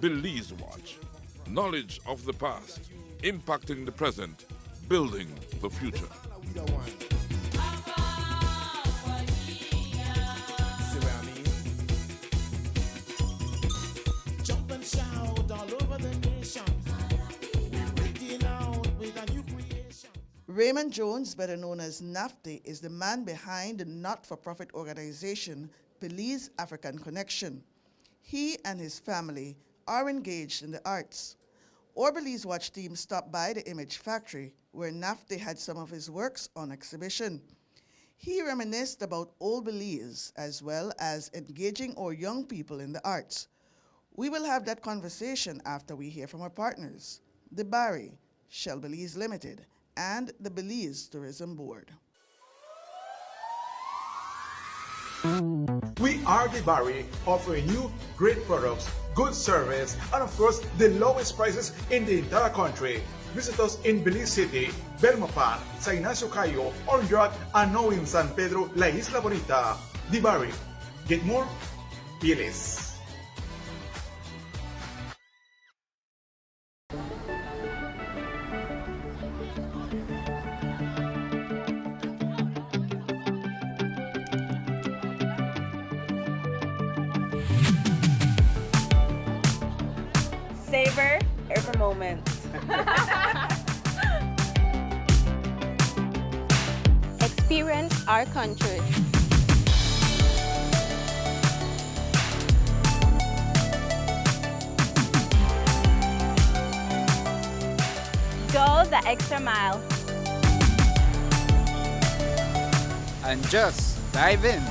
Belize Watch. Knowledge of the past, impacting the present, building the future. Raymond Jones, better known as Naphty, is the man behind the not-for-profit organization Belize African Connection. He and his family are engaged in the arts. Our Belize Watch team stopped by the Image Factory, where Naphty had some of his works on exhibition. He reminisced about old Belize, as well as engaging our young people in the arts. We will have that conversation after we hear from our partners, the Barry, Shell Belize Limited, and the Belize Tourism Board. We are the Barry, offering you great products, good service, and of course, the lowest prices in the entire country. Visit us in Belize City, Belmopan, San Ignacio Cayo, Orange, and now in San Pedro, La Isla Bonita. The Barry. Get more? Pay less. Savor every moment. Experience our country. Go the extra mile. And just dive in.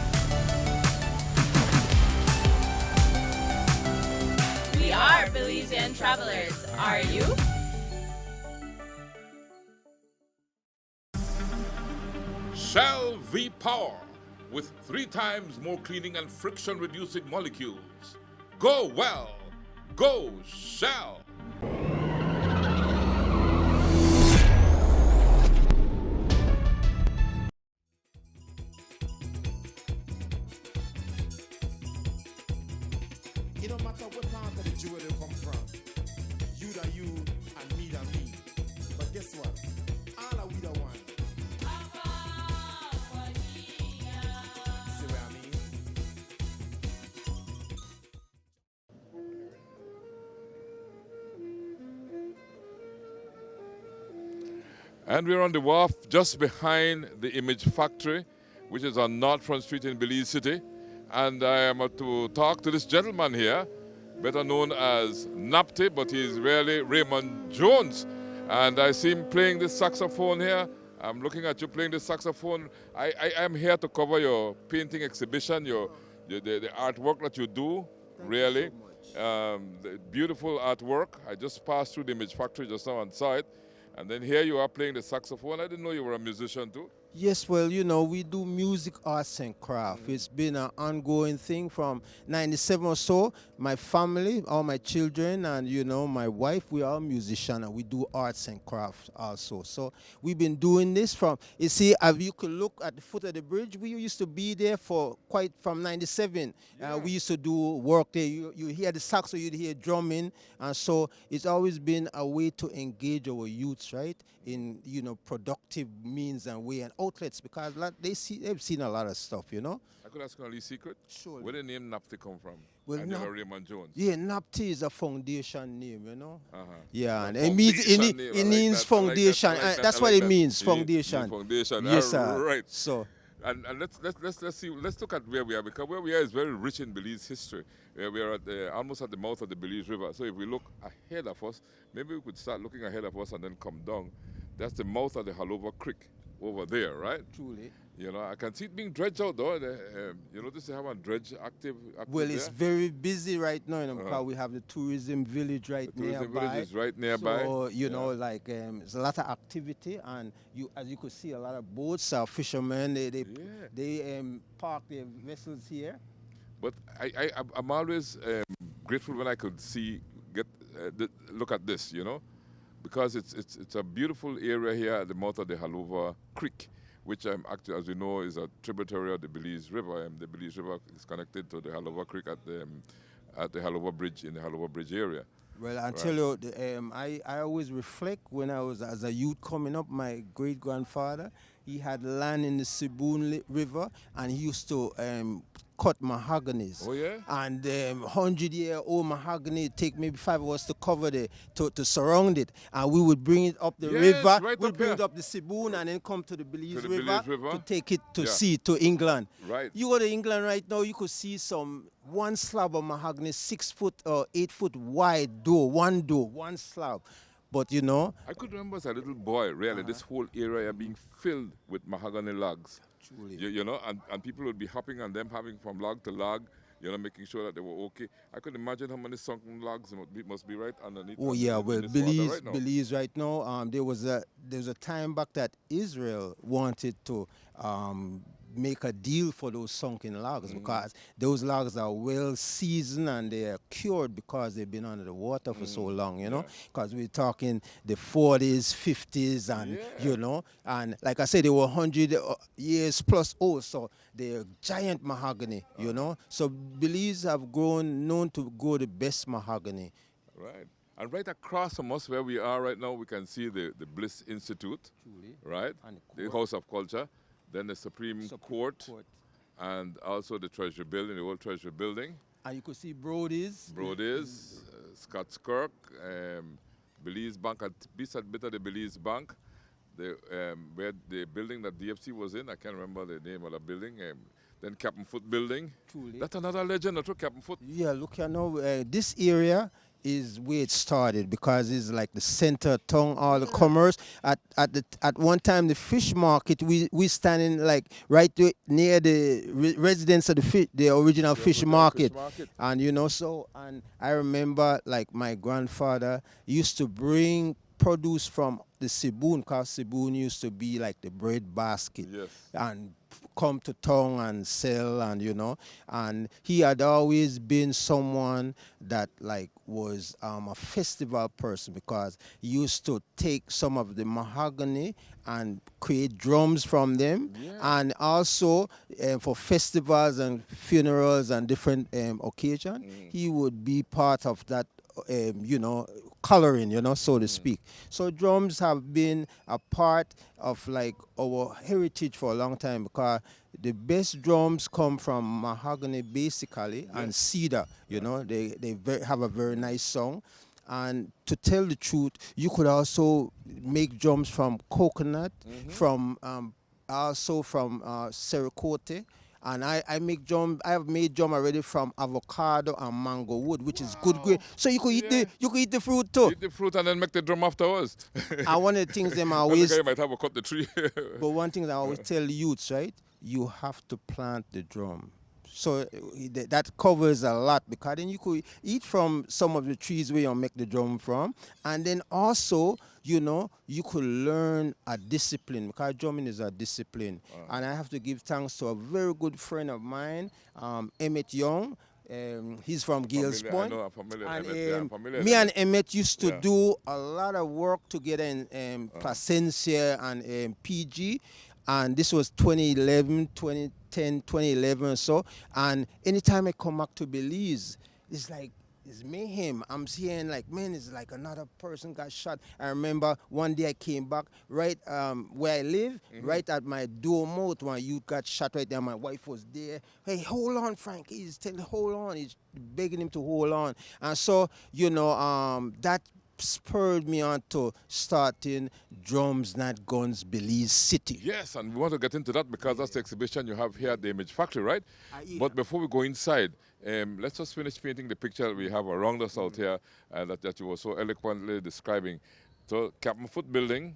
We are Belizean travelers. Are you? Shell V-Power, with 3 times more cleaning and friction-reducing molecules. Go well. Go Shell. It don't matter what part of the jewel they come from. You da you and me da me. But guess what? All are we the one. See what I mean? And we're on the wharf just behind the Image Factory, which is on North Front Street in Belize City. And I am to talk to this gentleman here, better known as Naphty, but he's really Raymond Jones. And I see him playing this saxophone here. I'm looking at you playing this saxophone. I am here to cover your painting exhibition, the artwork that you do, really. The beautiful artwork. I just passed through the Image Factory just now and saw it. And then here you are playing the saxophone. I didn't know you were a musician too. Yes, well, you know, we do music, arts, and craft. It's been an ongoing thing from 97 or so. My family, all my children, and, you know, my wife, we are musicians, and we do arts and crafts also. So we've been doing this from, you see, if you could look at the foot of the bridge, we used to be there for from 97. Yeah. We used to do work there. You hear the saxo, you hear drumming, and so it's always been a way to engage our youths, right, in, you know, productive means and way and outlets, because they've seen a lot of stuff, you know. I could ask you a little secret? Sure. Where did the name Naphty come from? Well, I never Raymond Jones. Yeah, Naphty is a foundation name, you know. Yeah, and A it means foundation name. it means foundation. That's what it means, foundation. Foundation. Yes, sir. Right. So. And let's see. Let's look at where we are, because where we are is very rich in Belize history. We are almost at the mouth of the Belize River. So if we look ahead of us, maybe we could start looking ahead of us and then come down. That's the mouth of the Halova Creek over there, right? Truly. You know, I can see it being dredged out though. You notice they have a dredge active Well, it's there? very busy right now, you know, because we have the tourism village right nearby. Tourism village is right nearby. So, you know, like, there's a lot of activity, and as you could see, a lot of boats, fishermen, they park their vessels here. But I'm always grateful when I could look at this, you know, because it's a beautiful area here at the mouth of the Halova Creek, which actually, as you know, is a tributary of the Belize River. And the Belize River is connected to the Halova Creek at the at the Halover Bridge, in the Halover Bridge area. Well, I tell you, I always reflect when I was as a youth coming up. My great grandfather, he had land in the River, and he used to cut mahoganies. Oh yeah. And 100-year-old mahogany take maybe 5 hours to cover to surround it, and we would bring it up the river. Right we up bring here. it up the Sibun and then come to the Belize, the River, Belize River. to take it to sea to England. Right. You go to England right now, you could see one slab of mahogany, 6 foot or 8 foot wide door, one slab. But you know, I could remember as a little boy, really, this whole area being filled with mahogany logs. truly. You know, and people would be hopping on them, having from log to log, you know, making sure that they were okay. I could imagine how many sunken logs must be right underneath. Oh yeah, well, Belize Belize right now. There was a time back that Israel wanted to make a deal for those sunken logs because those logs are well seasoned and they are cured because they've been under the water for so long. You know, because we're talking the 40s, 50s, and you know, and like I said, they were 100 years plus old, so they're giant mahogany. You know, so Belize have known to grow the best mahogany. Right. And right across from us where we are right now, we can see the Bliss Institute, right? And the House of Culture, then the Supreme Court, and also the Treasury Building, the old Treasury Building. And you could see Brody's. Scott's Kirk, Belize Bank, and beside bit of the Belize Bank, where the building that DFC was in, I can't remember the name of the building. Then Captain Foot Building. Truly. That's another legend, not Captain Foot. Yeah, look, you know, this area is where it started because it's like the center tongue, all the commerce. At one time, the fish market, we standing like right near the residence of the original fish market. And you know, and I remember like my grandfather used to bring produce from the Sibun, because Sibun used to be like the bread basket. Yes. And come to town and sell, and you know, and he had always been someone that like was a festival person because he used to take some of the mahogany and create drums from them, and also for festivals and funerals and different occasions, he would be part of that, you know, coloring, you know, so to speak. So drums have been a part of like our heritage for a long time because the best drums come from mahogany basically and cedar, you know, they have a very nice sound. And to tell the truth, you could also make drums from coconut, from also from sericote. And I make drum. I have made drum already from avocado and mango wood, which is good grade. So you could eat the fruit too. Eat the fruit and then make the drum afterwards. And one of the things them always. You might have to cut the tree. But one thing that I always tell youths, right? You have to plant the drum. So that covers a lot because then you could eat from some of the trees where you make the drum from, and then also, you know, you could learn a discipline because drumming is a discipline. And I have to give thanks to a very good friend of mine, Emmett Young. He's from Gales Point. And me and Emmett used to do a lot of work together in Placencia and PG. And this was 2011, 2010, 2011 or so. And anytime I come back to Belize, it's like, it's mayhem. I'm seeing like, man, it's like another person got shot. I remember one day I came back right where I live, right at my door mouth, when youth got shot right there. My wife was there. Hey, hold on, Frank. He's telling, hold on. He's begging him to hold on. And so, you know, that spurred me on to starting Drums Not Guns Belize City. Yes, and we want to get into that because that's the exhibition you have here at the Image Factory, right? But before we go inside, let's just finish painting the picture that we have around us out here that you were so eloquently describing. So Captain Foot Building,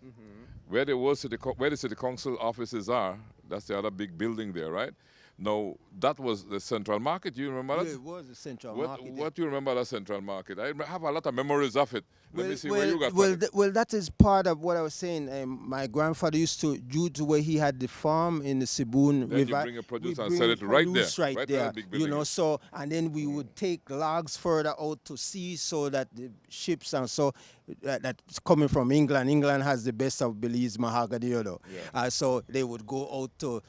where the City Council offices are, that's the other big building there, right? Now, that was the Central Market. You remember that? Yeah, it was the Central Market. What do you remember that Central Market? I have a lot of memories of it. Let me see where you got well, that is part of what I was saying. My grandfather used to, due to where he had the farm in the Sibun River, you bring a produce and sell it right there. Right there. You know, so, and then we would take logs further out to sea so that the ships and so, that's coming from England. England has the best of Belize mahogany, you know. So they would go out to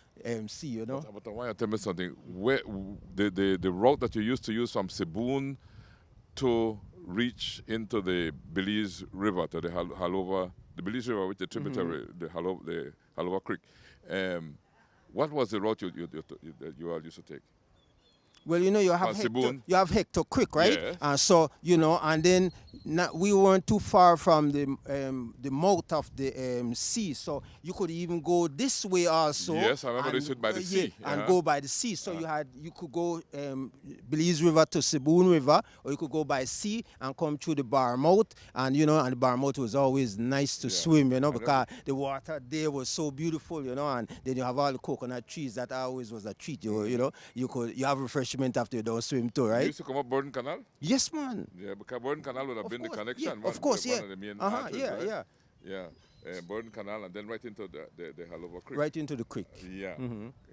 see, you know. But I want you to tell me something. Where the route that you used to use from Cebu to reach into the Belize River, to the Halova, the Belize River, which is a tributary, the Halova Creek. What was the route you all used to take? Well, you know, you have Hector Creek, right? Yes. So, you know, and then we weren't too far from the mouth of the sea, so you could even go this way also. Yes, I remember this by the sea. And go by the sea. So you could go Belize River to Cebu River, or you could go by sea and come through the bar mouth. And, you know, and the bar mouth was always nice to swim, you know, because the water there was so beautiful, you know, and then you have all the coconut trees. That always was a treat, you know. You have refreshment after you don't swim too, right? You used to come up Borden Canal? Yes, man. Yeah, because Borden Canal would have been the connection. Yeah, of course, one of the main arteries, right? Yeah. Borden Canal and then right into the Halova Creek. Right into the creek. Yeah,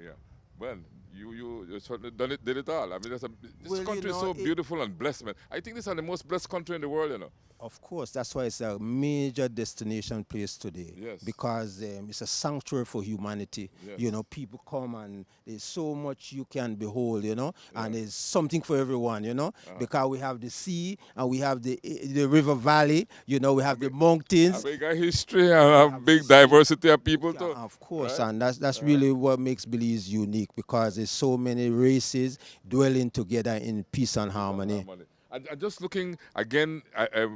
yeah. Well, you certainly did it all. I mean, this country is so beautiful and blessed, man. I think this is the most blessed country in the world, you know. Of course, that's why it's a major destination place today. Yes. Because it's a sanctuary for humanity. Yes. You know, people come and there's so much you can behold, you know, and there's something for everyone, you know, because we have the sea and we have the river valley, you know, we have the mountains. A big history and a big diversity of people too. Of course, right? And that's really what makes Belize unique, because there's so many races dwelling together in peace and harmony. And just looking again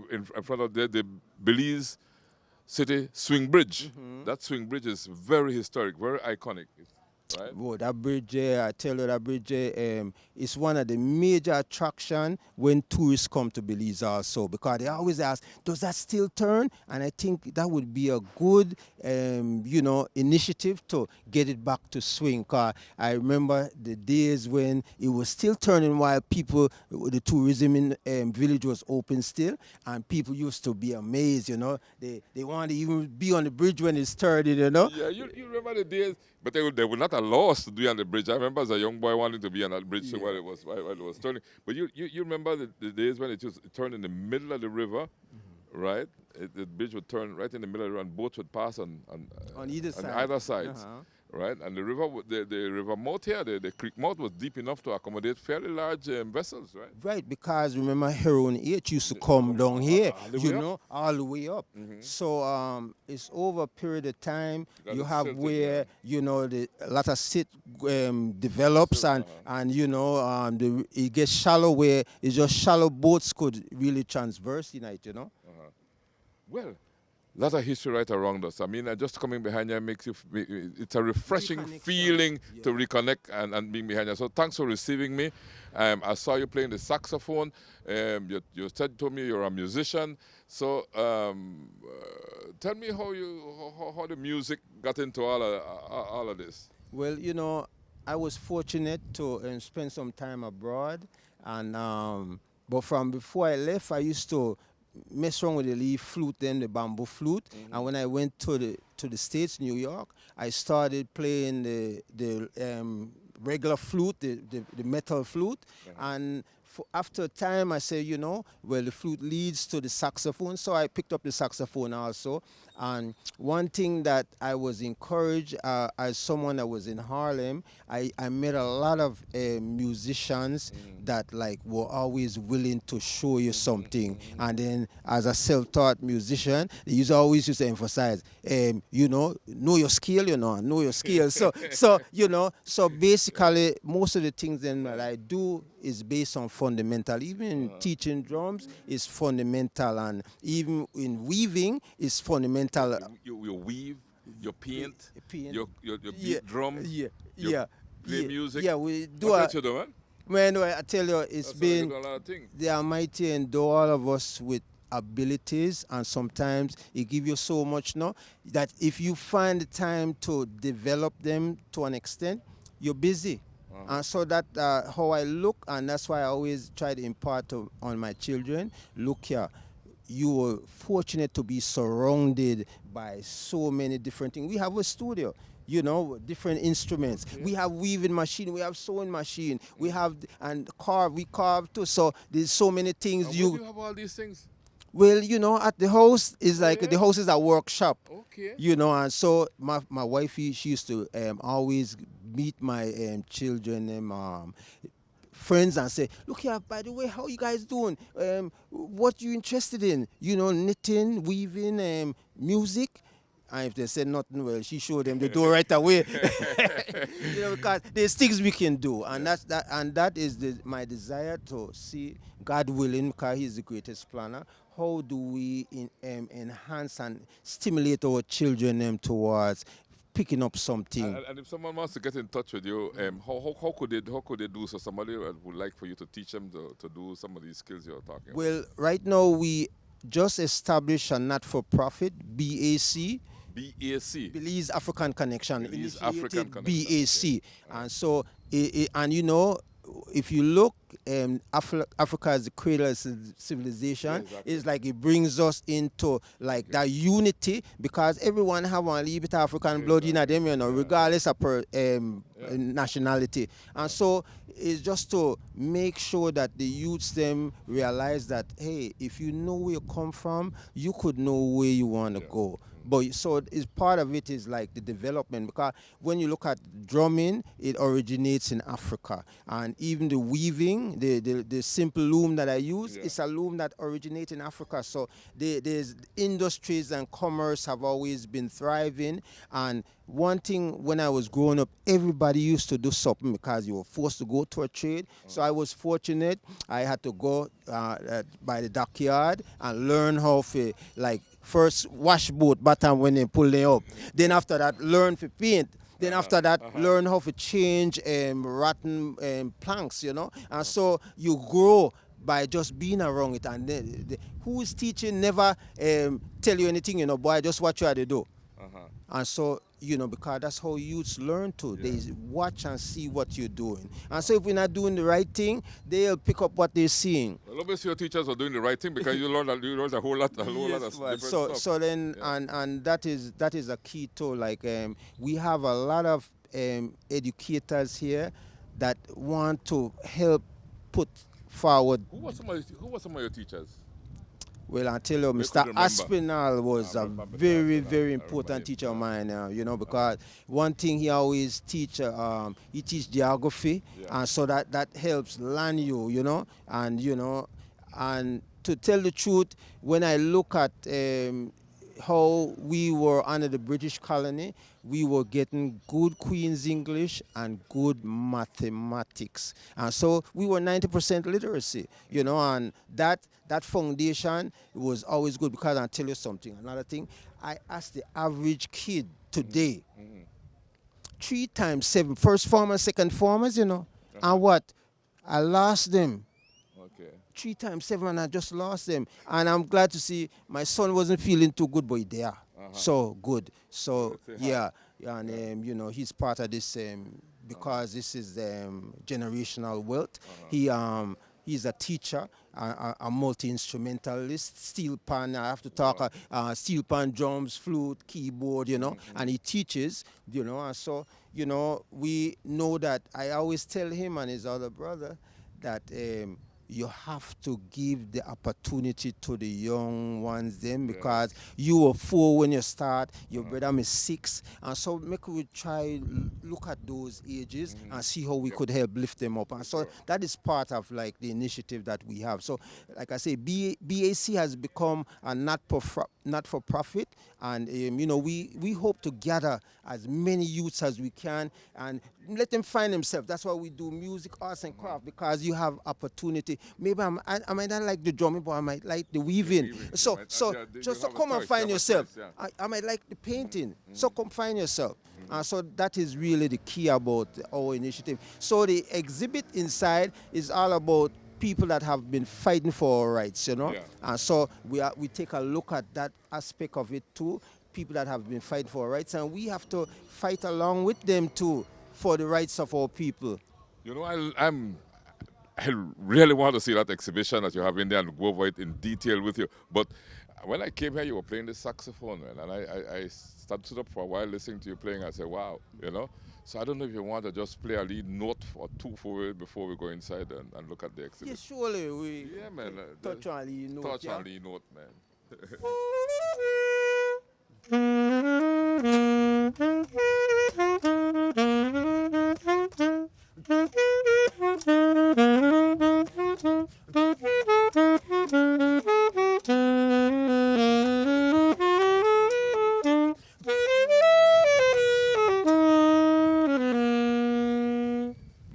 in front of the Belize City Swing Bridge. That swing bridge is very historic, very iconic, right? Well, that bridge, I tell you, that bridge is one of the major attractions when tourists come to Belize also, because they always ask, does that still turn? And I think that would be a good, you know, initiative to get it back to swing. Because I remember the days when it was still turning while the tourism in village was open still, and people used to be amazed, you know. They want to even be on the bridge when it's turning, you know. Yeah, you remember the days, but they would not allow us to be on the bridge. I remember as a young boy wanting to be on that bridge while it was turning. But you remember the days when it turned in the middle of the river, right? The bridge would turn right in the middle of the river, and boats would pass on either sides. Right, and the river, the river mouth here, the creek mouth was deep enough to accommodate fairly large vessels, right? Right, because remember Heroin 8 used to come down here, you know, all the way up. So it's over a period of time. You have where, you know, a lot of sit develops and you know, it gets shallow where it's just shallow boats could really transverse in it, you know. Well, a lot of history right around us. I mean, just coming behind you makes it's a refreshing feeling to reconnect and being behind you. So thanks for receiving me. I saw you playing the saxophone. You told me you're a musician. So tell me how the music got into all of this. Well, you know, I was fortunate to spend some time abroad, and but from before I left, I used to mess around with the leaf flute, then the bamboo flute. And when I went to the States, New York, I started playing the regular flute, the metal flute. And after a time, I said, you know, well, the flute leads to the saxophone, so I picked up the saxophone also. And one thing that I was encouraged as someone that was in Harlem, I met a lot of musicians that like were always willing to show you something. And then as a self-taught musician, they always used to emphasize, you know your skill, you know your skill. So you know, so basically most of the things then that I do is based on fundamental. Even teaching drums is fundamental, and even in weaving is fundamental. You weave, you paint, you beat drums, you play music. Yeah, we do. What else you do, man? Man, I tell you, it's been a lot of things. the Almighty endowed all of us with abilities, and sometimes it gives you so much now that if you find the time to develop them to an extent, you're busy. And so that how I look, and that's why I always try to impart on my children. Look here, you were fortunate to be surrounded by so many different things. We have a studio, you know, different instruments. We have weaving machine, we have sewing machine, we have we carve too. So there's so many things. Where do you have all these things? Well, you know, at the house is the house is a workshop. Okay. You know, and so my wife, she used to always meet my children friends and say, look here, by the way, how you guys doing? What you interested in? You know, knitting, weaving, music. And if they said nothing, well, she showed them the door right away. You know, because there's things we can do, and that is my desire to see, God willing, because He's the greatest planner. How do we enhance and stimulate our children towards picking up something? And if someone wants to get in touch with you, how could they do so? Somebody would like for you to teach them to do some of these skills you're talking about. Well, right now we just established a not-for-profit, BAC. BAC. Belize African Connection. Belize African Connection. BAC. Okay. And so, and you know, if you look, Africa is the cradle of civilization. Yeah, exactly. It's like it brings us into like that unity, because everyone have a little bit of African blood in them, you know, regardless of nationality. And so it's just to make sure that the youths them realize that, hey, if you know where you come from, you could know where you want to go. But so it's part of it is like the development, because when you look at drumming, it originates in Africa, and even the weaving, the simple loom that I use, it's a loom that originates in Africa. So there's industries and commerce have always been thriving. And one thing, when I was growing up, everybody used to do something because you were forced to go to a trade. So I was fortunate. I had to go by the dockyard and learn how to, like, first wash boat bottom when they pull them up. Then after that, learn to paint. Then after that, learn how to change rotten planks, you know. And so you grow by just being around it. And who is teaching never tell you anything, you know, boy, just watch you how they do. And so, you know, because that's how youths learn to. They watch and see what you're doing. And so if we're not doing the right thing, they'll pick up what they're seeing. Well, obviously your teachers are doing the right thing, because you learn a whole lot of different stuff. So then, and that is a key to, like, we have a lot of educators here that want to help put forward. Who were some of your teachers? Well, I tell you, Mr. Aspinall was a very, very important teacher of mine, you know, because one thing he always teach, he teach geography, and so that helps learn you know, and, you know, and to tell the truth, when I look at how we were under the British colony, we were getting good Queen's English and good mathematics. And so we were 90% literacy, you know, and that foundation was always good, because I'll tell you something. Another thing, I asked the average kid today, 3 times 7, first formers, second formers, you know, and what? I lost them. 3 times 7, and I just lost them. And I'm glad to see my son wasn't feeling too good, but he's there. So good. So yeah, and you know, he's part of this because this is generational wealth. He's a teacher, a multi-instrumentalist, steel pan. I have to talk steel pan, drums, flute, keyboard, you know, and he teaches, you know. And so, you know, we know that I always tell him and his other brother that you have to give the opportunity to the young ones then, because you were 4 when you start, your brother is 6, and so make we try look at those ages and see how we could help lift them up. And so that is part of like the initiative that we have. So like I say, BAC has become a not-for-profit, and you know, we hope to gather as many youths as we can and let them find themselves. That's why we do music, arts, and craft, because you have opportunity. Maybe I might not like the drumming, but I might like the weaving. So come and find yourself. I might like the painting. So come find yourself. So that is really the key about our initiative. So the exhibit inside is all about people that have been fighting for our rights, you know. And so we take a look at that aspect of it too. People that have been fighting for our rights, and we have to fight along with them too for the rights of our people. You know, I really want to see that exhibition that you have in there and go over it in detail with you. But when I came here, you were playing the saxophone, man, and I stood up for a while listening to you playing. I said, wow, you know. So I don't know if you want to just play a lead note or 2 for it before we go inside and look at the exhibition. Yeah, surely we man, touch on lead note. Touch on lead note, man.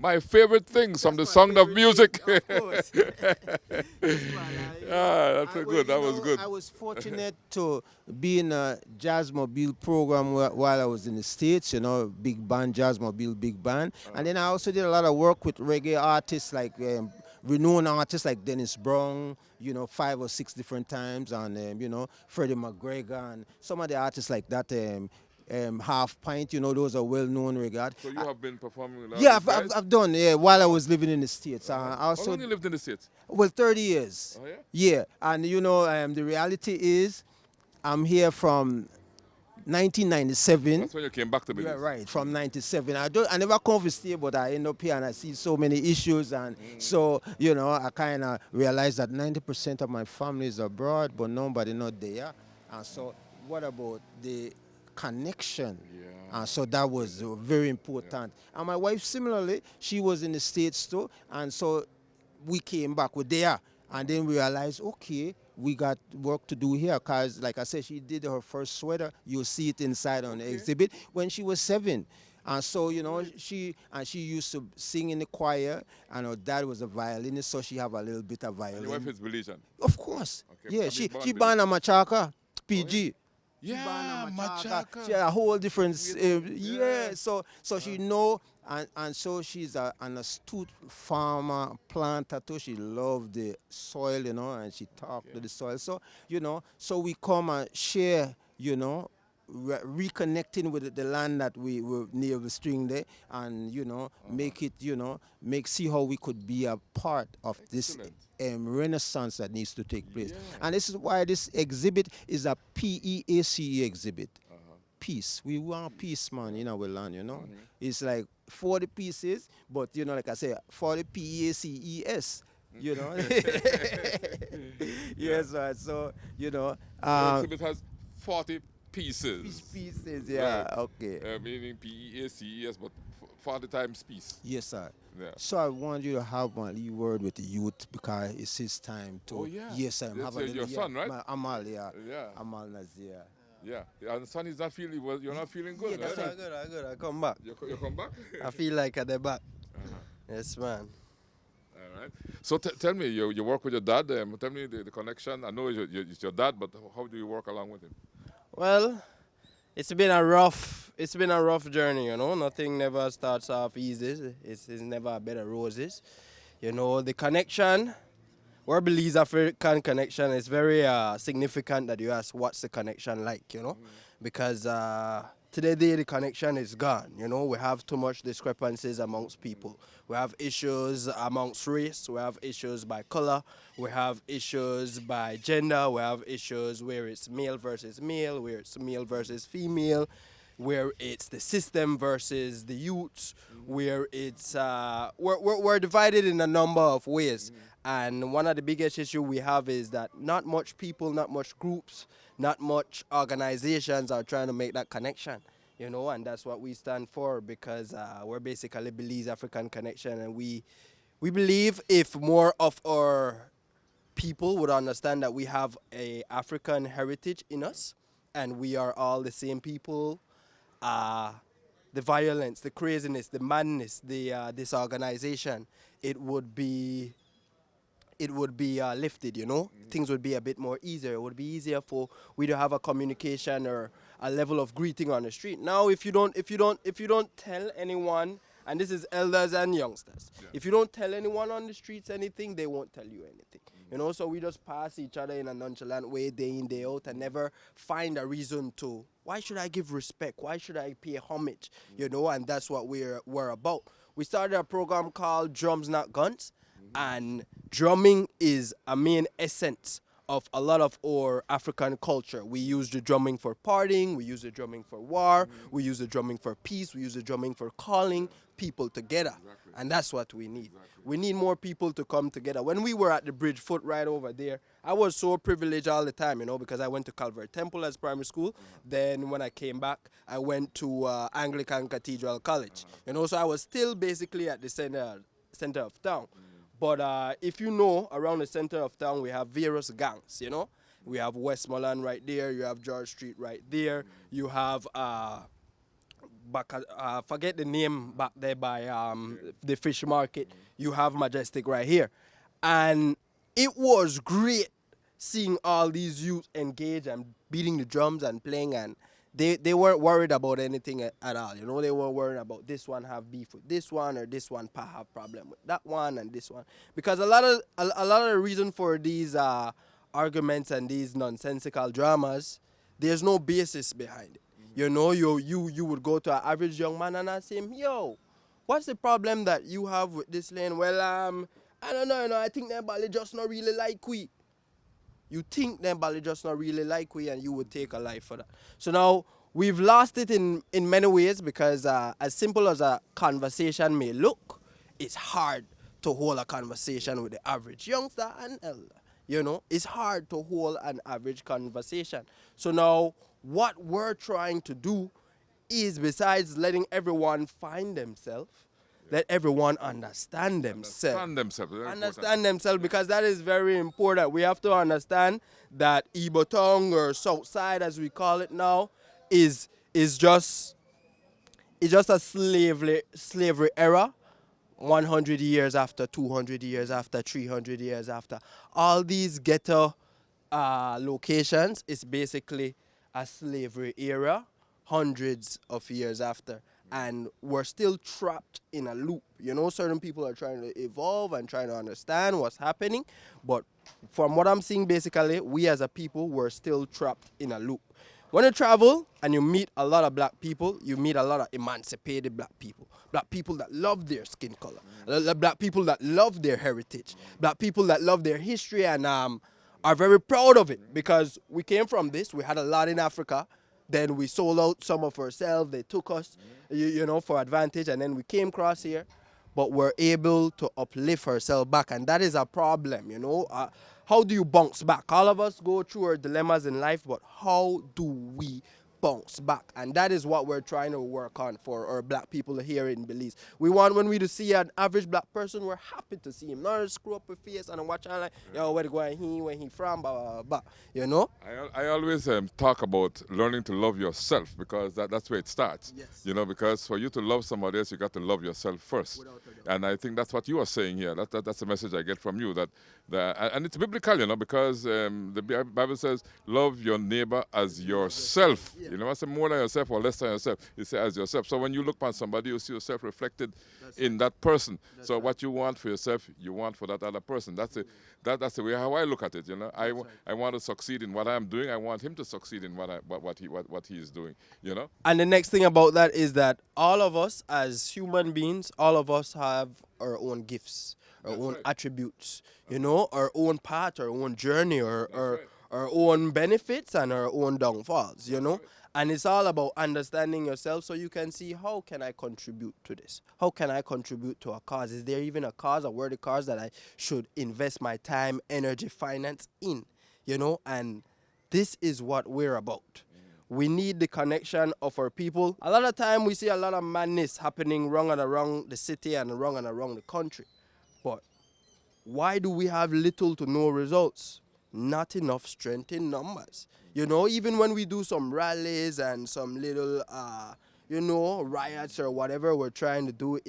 my favorite things from the Sound of Music. Of course. That's good. That was good. I was fortunate to be in a Jazzmobile program while I was in the States, big band, Jazzmobile, big band. And then I also did a lot of work with reggae artists, like renowned artists like Dennis Brown, 5 or 6 different times, and, Freddie McGregor, and some of the artists like that. Half Pint, those are well-known reggae. So you have been performing with Yeah, I've done, while I was living in the States. How long you lived in the States? Well, 30 years. Oh, yeah? Yeah, and the reality is I'm here from 1997. That's when you came back to Belize. Yeah, right, from 97. I never come to stay, but I end up here and I see so many issues, and so, I kind of realized that 90% of my family is abroad, but nobody not there. And so what about the connection? So that was very important. And my wife, similarly, she was in the States too, and so we came back, we're there, and then we realized, okay, we got work to do here, because like I said, she did her first sweater. You'll see it inside on the exhibit when she was 7. And so, she used to sing in the choir, and her dad was a violinist, so she have a little bit of violin. And your wife is Belizean? Of course. Okay, Yeah, she born a Machaca, PG. Yeah, Machaca. She had a whole different, so she know, and so she's an astute farmer, planter too. She loved the soil, and she talked to the soil. So, so we come and share, reconnecting with the land that we were near the string there, and, make it, see how we could be a part of this renaissance that needs to take place. And this is why this exhibit is a PEACE exhibit. Peace. We want peace, man, in our land, It's like 40 pieces, but, like I say, 40 PEACES. Yes, right. So, the exhibit has 40 pieces. Pieces, yeah, right. Okay. Meaning PEACES, but 40 times peace. Yes, sir. Yeah. So I want you to have one word with the youth, because it's his time to. Oh, yeah. Yes, I'm having your son, right? Amal, yeah. Yeah. Amal Nazir. Yeah. And the son is not feeling well. You're not feeling good, right? I'm good. I come back. You come back? I feel like I'm back. Yes, man. All right. So tell me, you work with your dad. Tell me the connection. I know it's your dad, but how do you work along with him? Well, it's been a rough journey, Nothing never starts off easy. It's never a bed of roses. The connection, our Belize African connection is very significant that you ask what's the connection like, because today the connection is gone. We have too much discrepancies amongst people. We have issues amongst race. We have issues by color. We have issues by gender. We have issues where it's male versus male, where it's male versus female, where it's the system versus the youths, where it's we're divided in a number of ways. And one of the biggest issues we have is that not much people, not much groups, not much organizations are trying to make that connection. And that's what we stand for, because we're basically Belize African Connection, and we believe if more of our people would understand that we have a African heritage in us, and we are all the same people, the violence, the craziness, the madness, the disorganization, it would be lifted, Things would be a bit more easier. It would be easier for we to have a communication or a level of greeting on the street. Now, if you don't tell anyone, and this is elders and youngsters, if you don't tell anyone on the streets anything, they won't tell you anything. So we just pass each other in a nonchalant way day in, day out, and never find a reason to, why should I give respect? Why should I pay homage? And that's what we're about. We started a program called Drums Not Guns, and drumming is a main essence of a lot of our African culture. We use the drumming for partying, we use the drumming for war, we use the drumming for peace, we use the drumming for calling people together. And that's what we need. We need more people to come together. When we were at the bridge foot right over there, I was so privileged all the time, because I went to Calvary Temple as primary school. Then when I came back, I went to Anglican Cathedral College. So I was still basically at the center of town. But if around the center of town, we have various gangs, We have Westmoreland right there. You have George Street right there. You have back, forget the name back there by the fish market. You have Majestic right here. And it was great seeing all these youth engage and beating the drums and playing, and they weren't worried about anything at all. You know, they weren't worried about this one have beef with this one or this one have problem with that one and this one. Because a lot of the reason for these arguments and these nonsensical dramas, there's no basis behind it. You know, you would go to an average young man and ask him, yo, what's the problem that you have with this lane? Well, I don't know, you know, I think them Bali just not really like we. You think them Bali just not really like we, and you would take a life for that. So now we've lost it in many ways because as simple as a conversation may look, it's hard to hold a conversation with the average youngster and elder. You know, it's hard to hold an average conversation. So now what we're trying to do is, besides letting everyone find themselves, let everyone understand themselves. Understand themselves, because that is very important. We have to understand that Ibotong, or South Side as we call it now, is just a slavery era. 100 years after, 200 years after, 300 years after. All these ghetto locations is basically a slavery era, hundreds of years after. And we're still trapped in a loop. You know, certain people are trying to evolve and trying to understand what's happening. But from what I'm seeing, basically, we as a people, we're still trapped in a loop. When you travel and you meet a lot of black people, you meet a lot of emancipated black people that love their skin color, black people that love their heritage, black people that love their history and are very proud of it, because we came from this. We had a lot in Africa. Then we sold out some of ourselves. They took us, you know, for advantage, and then we came across here. But we're able to uplift ourselves back, and that is a problem, you know. How do you bounce back? All of us go through our dilemmas in life, but how do we bounce back? And that is what we're trying to work on for our black people here in Belize. We want, when we do see an average black person, we're happy to see him. Not screw up his face and watch out like, yo, where he from, blah, blah, blah, you know? I always talk about learning to love yourself, because that's where it starts. Yes. You know, because for you to love somebody else, you got to love yourself first. And I think that's what you are saying here. That's the message I get from you. And it's biblical, you know, because the Bible says, love your neighbor as yourself. Yeah. You know, I say more than yourself or less than yourself. You say as yourself. So when you look at somebody, you see yourself reflected in that person. So what you want for yourself, you want for that other person. That's it. That's the way how I look at it. You know, I want to succeed in what I'm doing. I want him to succeed in what he is doing. You know. And the next thing about that is that all of us as human beings, all of us have our own gifts, our own attributes. You know, our own path, our own journey, our own benefits and our own downfalls. You know. And it's all about understanding yourself so you can see, how can I contribute to this? How can I contribute to a cause? Is there even a cause, a worthy cause that I should invest my time, energy, finance in? You know, and this is what we're about. We need the connection of our people. A lot of time we see a lot of madness happening wrong and around the city and wrong and around the country. But why do we have little to no results? Not enough strength in numbers. You know, even when we do some rallies and some little, you know, riots or whatever we're trying to do,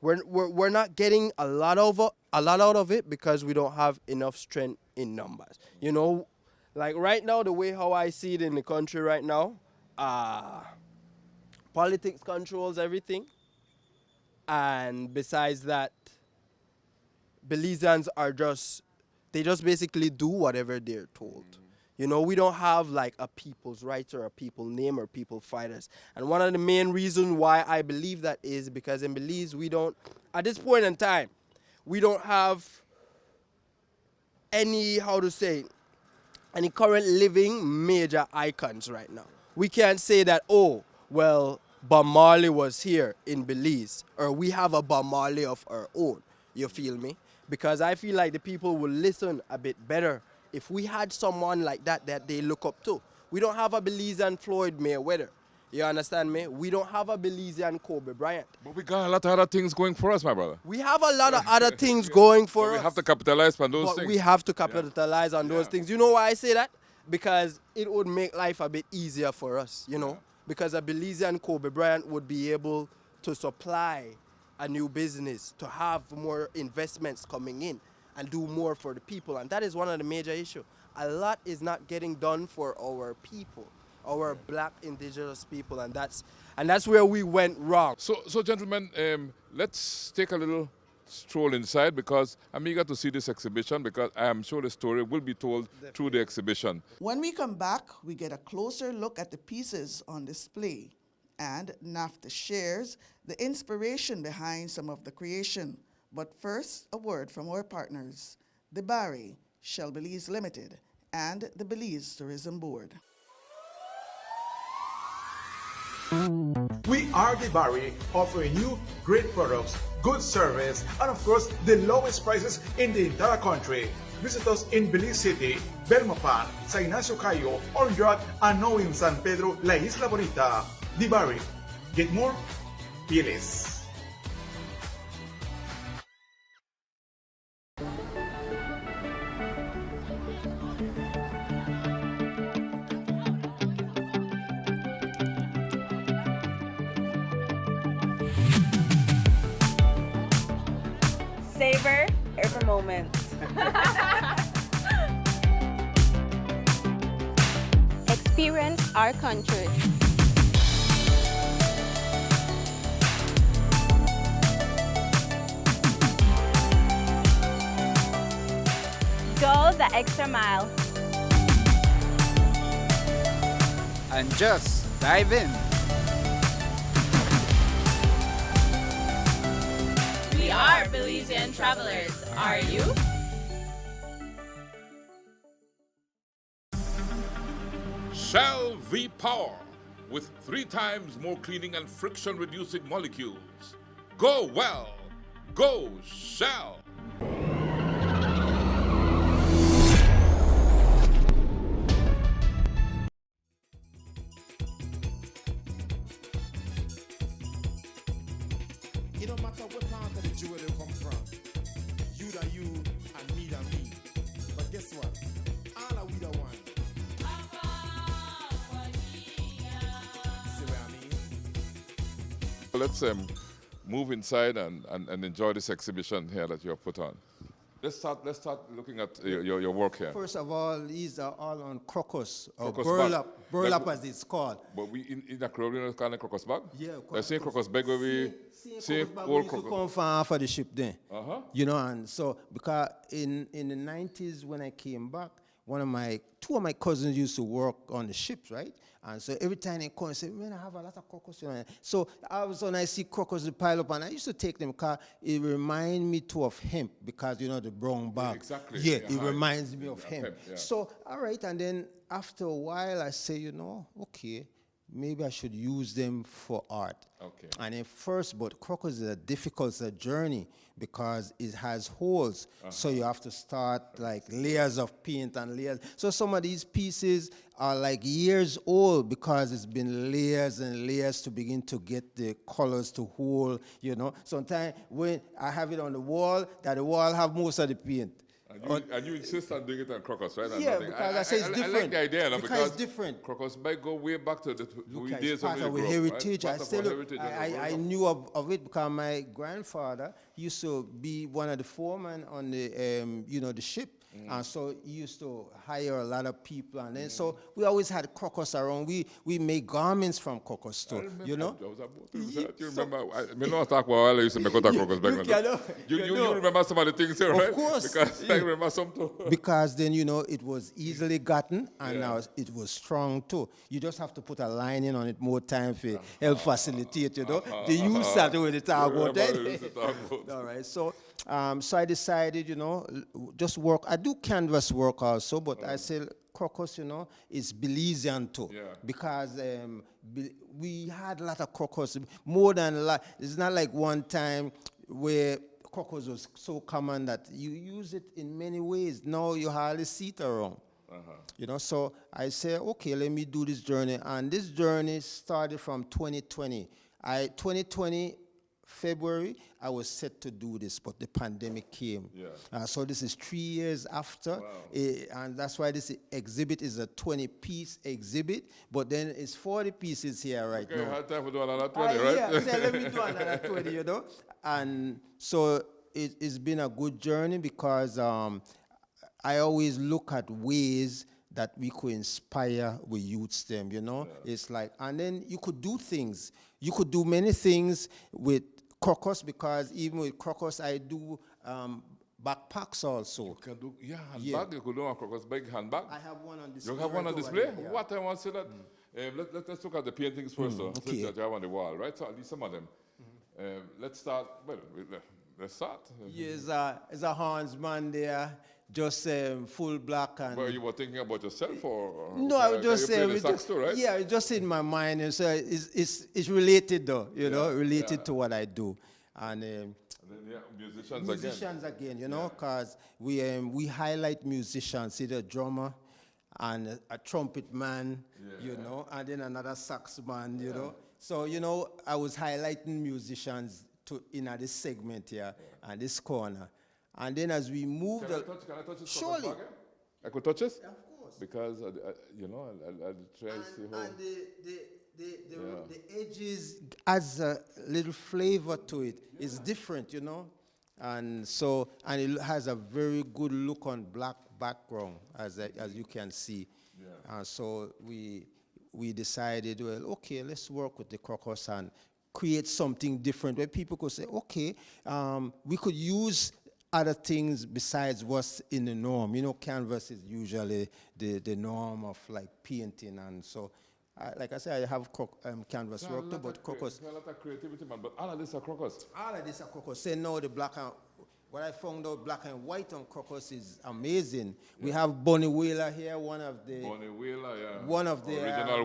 we're not getting a lot out of it because we don't have enough strength in numbers. You know, like right now, the way how I see it in the country right now, politics controls everything. And besides that, Belizeans are they just basically do whatever they're told. You know, we don't have like a people's rights or a people name or people fighters. And one of the main reasons why I believe that is because in Belize, we don't, at this point in time, we don't have any current living major icons right now. We can't say that, oh, well, Bob Marley was here in Belize, or we have a Bob Marley of our own. You feel me? Because I feel like the people will listen a bit better if we had someone like that they look up to. We don't have a Belizean Floyd Mayweather. You understand me? We don't have a Belizean Kobe Bryant. But we got a lot of other things going for us, my brother. We have a lot of other things going for us. We have to capitalize on those things. We have to capitalize on those things. You know why I say that? Because it would make life a bit easier for us, you know? because a Belizean Kobe Bryant would be able to supply a new business, to have more investments coming in and do more for the people. And that is one of the major issues. A lot is not getting done for our people, our black indigenous people, and that's where we went wrong. So gentlemen, let's take a little stroll inside because I'm eager to see this exhibition because I am sure the story will be told through the exhibition. When we come back, we get a closer look at the pieces on display, and Naphty shares the inspiration behind some of the creation. But first, a word from our partners, the Barry, Shell Belize Limited, and the Belize Tourism Board. We are the Barry, offering you great products, good service, and of course, the lowest prices in the entire country. Visit us in Belize City, Belmopan, San Ignacio Cayo, Honduras, and now in San Pedro, La Isla Bonita. The Barry. Get more? Pay less. Savor every moment. Experience our country. Go the extra mile. And just dive in. We are Belizean travelers. Are you? Shell V-Power with 3 times more cleaning and friction-reducing molecules. Go well. Go Shell. It don't matter what part of the jewel you come from. You da you and me da me. But guess what? All are we the one. See what I mean? Let's move inside and enjoy this exhibition here that you have put on. Let's start looking at your work here. First of all, these are all on crocus, or Crocus burlap, bag. burlap as it's called. But we in the Caribbean kind of crocus bag? Yeah, I see crocus bag where we see crocus bag old used to crocus. come from for the ship then. Uh-huh. You know, and so because in the 90s when I came back, two of my cousins used to work on the ships, right? And so every time they come and say, man, I have a lot of crocus. You know? So all of a sudden I see crocus pile up, and I used to take them because it reminds me too of hemp, because, you know, the brown bag. Yeah, exactly. Yeah, Yeah, it reminds me of yeah, hemp. hemp, yeah. So, all right, and then after a while I say, you know, okay, maybe I should use them for art. Okay. And at first, but crocus is a difficult journey because it has holes. So you have to start like layers of paint and layers. So some of these pieces are like years old because it's been layers and layers to begin to get the colors to hold, you know. Sometimes when I have it on the wall, that the wall have most of the paint. And you insist on doing it on crocus, right? And Yeah, nothing. because I say it's different. I like the idea, no, because it's different. crocus might go way back to the Look, days it's of part the of our group, heritage. right? I Part still, of our heritage I knew of it because my grandfather used to be one of the foremen on the, you know, the ship. And so he used to hire a lot of people, and then so we always had crocus around. We made garments from crocus too, you know. I was about to say that. You remember? I mean, not talk about I used to make out of crocus back then. You remember some of the things here, right? Of course. Because I remember some too. Because then, you know, it was easily gotten, and now it was strong too. You just have to put a lining on it more time for help facilitate, you know. The use that with the talk about that. All right, so I decided, you know, just work. I do canvas work also, but I say crocus, you know, is Belizean too. Yeah. Because we had a lot of crocus, more than a lot. It's not like one time where crocus was so common that you use it in many ways. Now you hardly see it around. You know, so I say, okay, let me do this journey. And this journey started from 2020. 2020 February, I was set to do this, but the pandemic came. Yeah. So this is 3 years after, and that's why this exhibit is a 20-piece exhibit, but then it's 40 pieces here right now. Okay, hard time for doing another 20, right? Yeah, let me do another 20, you know. And so it's been a good journey because I always look at ways that we could inspire with youth STEM, you know. Yeah. It's like, and then you could do things. You could do many things with Crocus, because even with Crocus, I do backpacks also. You can do, handbag. You could do a Crocus bag handbag. I have one on display. You have one on display? Yeah. What I want to say that, let's look at the paintings first, okay. that you have on the wall, right? So at least some of them. Let's start, let's start. Yes, it's a Hans man there. Just full black and. Well, you were thinking about yourself, or no? I was just saying. Right? Yeah, it's just in my mind, and so it's related though, you know, related to what I do, and then, musicians again, you know, because we highlight musicians, either a drummer and a trumpet man, you know, and then another sax man, you know. So you know, I was highlighting musicians in this segment here and this corner. And then as we move, can I touch it? Surely. I could touch it? Yeah, of course. Because, you know, I'll try to see how. And the edges adds a little flavor to it. Yeah. It's different, you know. And so, and it has a very good look on black background, as you can see. Yeah. And so we decided, well, okay, let's work with the Crocus and create something different where people could say, okay, we could use other things besides what's in the norm. You know, canvas is usually the norm of like painting, and so, like I said, I have canvas work too, but Crocus. A lot of creativity, man, but all of this are Crocus. All of this are Crocus. Say no, the black and, what I found out black and white on Crocus is amazing. Yeah. We have Bonnie Wheeler here, one of the original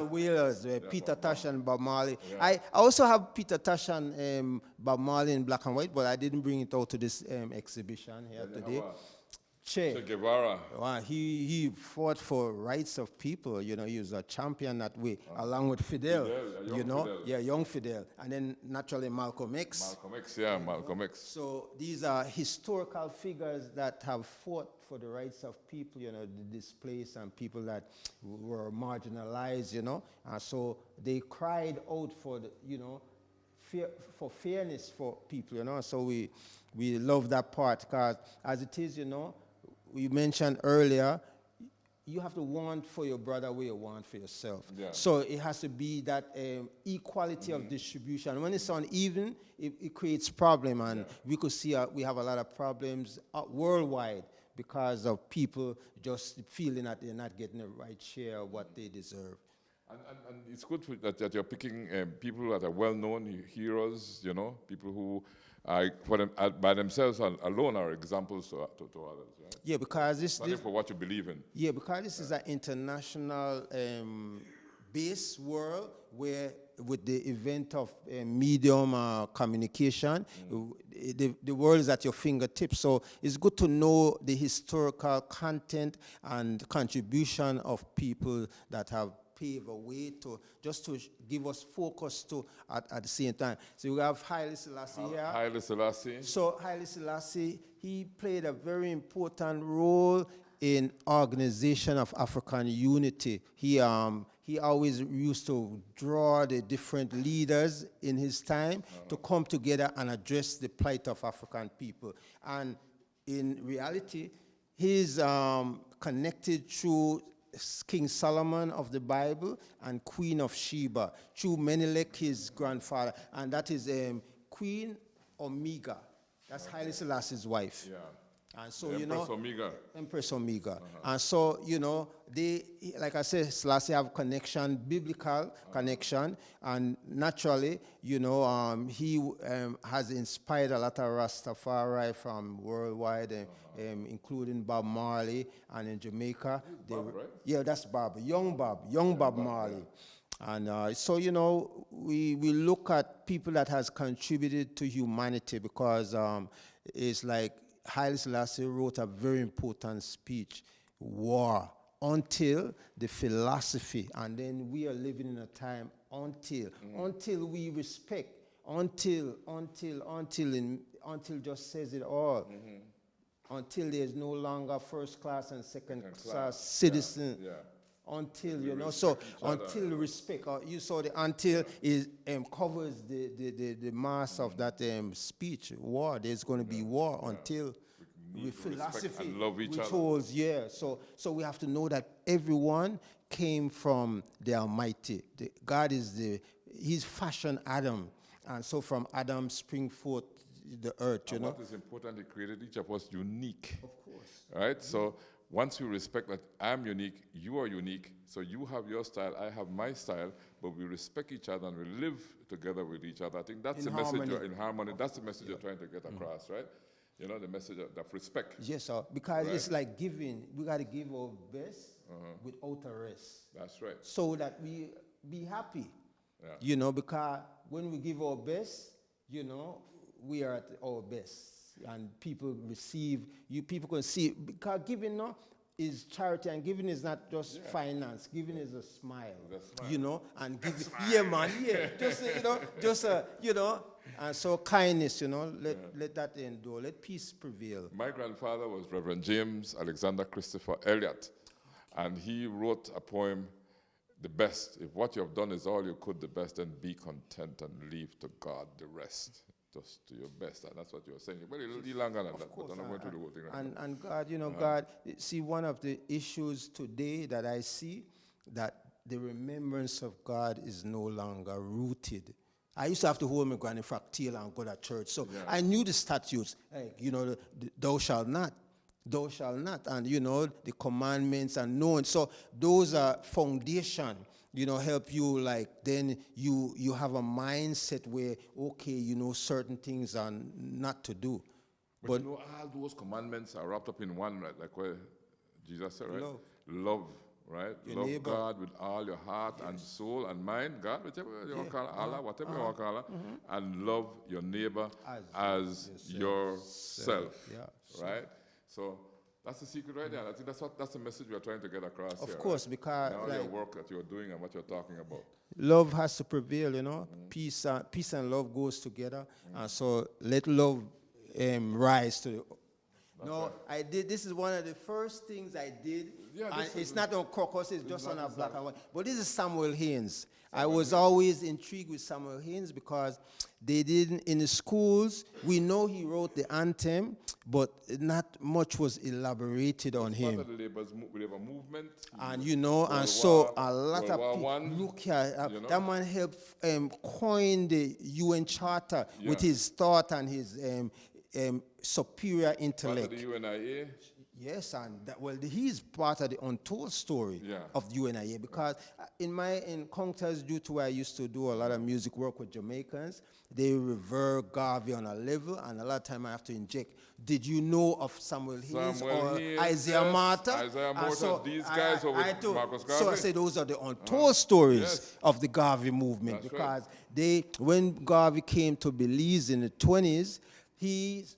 Wheelers, Peter Tosh and Bob Marley. Yeah. I also have Peter Tosh and Bob Marley in black and white, but I didn't bring it out to this exhibition here today. Che Guevara. He fought for rights of people. You know, he was a champion that way, along with Fidel. Young Fidel, and then naturally Malcolm X. Malcolm X. So these are historical figures that have fought for the rights of people. You know, the displaced and people that were marginalized. You know, and so they cried out for for fairness for people. You know, so we love that part, because as it is, you know. We mentioned earlier, you have to want for your brother what you want for yourself. Yeah. So it has to be that equality of distribution. When it's uneven, it creates problem, and we could see we have a lot of problems worldwide because of people just feeling that they're not getting the right share of what they deserve. And it's good that you're picking people that are well-known heroes, you know, people who by themselves alone are examples to others, right? Yeah, because this for what you believe in. Yeah, because this is an international based world where, with the event of medium communication, the world is at your fingertips. So it's good to know the historical content and contribution of people that have pave a way to give us focus at the same time. So we have Haile Selassie here. Haile Selassie. So Haile Selassie, he played a very important role in organization of African unity. He always used to draw the different leaders in his time to come together and address the plight of African people. And in reality, he's connected through King Solomon of the Bible and Queen of Sheba, through Menelik, his grandfather, and that is Queen Omega. That's Haile Selassie's wife. Yeah. And so, Empress Omega. And so, they, like I said, Selassie have connection, biblical connection, and naturally, he has inspired a lot of Rastafari from worldwide, including Bob Marley, and in Jamaica. Bob, right? Yeah, that's Bob, young Bob Marley. And so, we look at people that has contributed to humanity, because it's like Haile Selassie wrote a very important speech, war, until the philosophy, and then we are living in a time until we respect until just says it all. Until there's no longer first class and second class citizen. Yeah. Until, you know, so until respect, you saw the until is covers the mass of that speech, war. There's going to be war until with philosophy, and love each other. holds, So we have to know that everyone came from the Almighty. God is He's fashioned Adam, and so from Adam spring forth the earth. You know, what is important? He created each of us unique. Of course. Right. So once we respect that I'm unique, you are unique, so you have your style, I have my style, but we respect each other and we live together with each other. I think that's the message in harmony. That's the message you're trying to get across, right? You know, the message of respect. Yes, sir. Because it's like giving. We got to give our best without a rest. That's right. So that we be happy. Yeah. You know, because when we give our best, you know, we are at our best. And people receive, people can see, because giving is charity, and giving is not just finance. Giving is a smile, you know, and giving, and so kindness, you know, let that endure, let peace prevail. My grandfather was Reverend James Alexander Christopher Elliott, and he wrote a poem, "The best, if what you have done is all you could, the best, then be content and leave to God the rest." Just to your best, and that's what you're saying. Well, a little longer than that, but I'm not going to do the whole thing right now. And God, you know, God, see, one of the issues today that I see, that the remembrance of God is no longer rooted. I used to have to hold my granny fractal and go to church, so I knew the statutes, like, you know, the thou shalt not, and, you know, the commandments and knowing. So those are foundation. You know, help you, like, then you have a mindset where, okay, you know, certain things are not to do. But you know, all those commandments are wrapped up in one, right? Like what Jesus said, right? Love, right? Love neighbor. God with all your heart and soul and mind, God, whichever you want to call Allah, whatever you want to call her, and love your neighbor as yourself, right? So that's the secret right there. I think that's the message we are trying to get across here. Of course, because all your work that you're doing and what you're talking about. Love has to prevail, you know. Peace and love goes together. And so let love rise to this is one of the first things I did. Yeah, and it's not on crocus, it's just on a black and white. But this is Samuel Haynes. I was always intrigued with Samuel Haynes because they didn't, in the schools, we know he wrote the anthem, but not much was elaborated on him. Part of the labor movement. And, you know, and so a lot of people, look here, that man helped coin the UN Charter with his thought and his superior intellect. Part of the UNIA. Yes, and he's part of the untold story of the UNIA, because in my encounters, due to where I used to do a lot of music work with Jamaicans, they revere Garvey on a level, and a lot of time I have to inject, did you know of Samuel Haynes or Isaiah Martha? Isaiah Martha, these guys are with Marcus Garvey. So I say those are the untold stories of the Garvey movement, because when Garvey came to Belize in the 20s,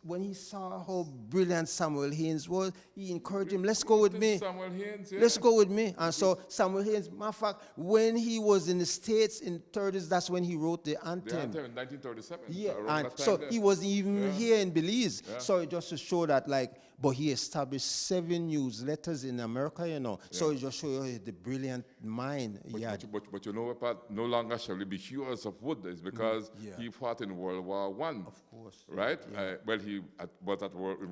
when he saw how brilliant Samuel Haynes was, he encouraged him, let's go with me. Samuel Haynes, let's go with me. And so Samuel Haynes, matter of fact, when he was in the States in the 30s, that's when he wrote the anthem. The anthem in 1937. Yeah, and so he wasn't even here in Belize. So just to show that, like, but he established 7 newsletters in America, you know. So it just shows you the brilliant mind. But you know what, Pat? No longer shall we be hewers of wood. It's because he fought in World War I. Of course. Right? In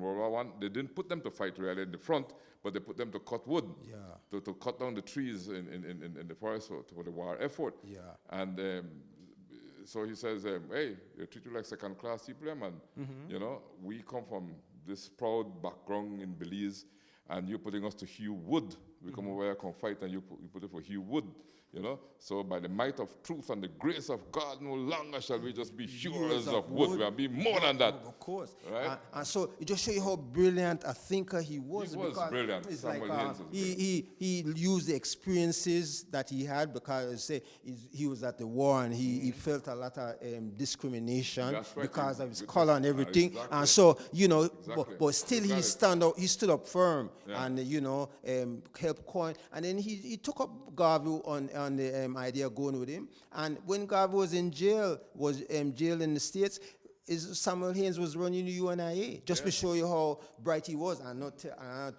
World War I, they didn't put them to fight really in the front, but they put them to cut wood, to cut down the trees in the forest for the war effort. And so he says, hey, you treat you like second-class people, man. You know, we come from this proud background in Belize, and you're putting us to hew wood. We come over here, come fight, and you put it for hew wood. You know, so by the might of truth and the grace of God, no longer shall we just be hewers of wood. We will be more than that. Of course. Right? And so it just shows you how brilliant a thinker he was. He was brilliant. It's like, he used the experiences that he had, because he was at the war and he felt a lot of discrimination because of his color and everything. And so, you know, but still he stood up firm and, you know, helped kept quiet. And then he took up Garvey on the idea of going with him. And when Garvey was in jail, jailed in the States, Samuel Haynes was running the UNIA, just to show you how bright he was, and not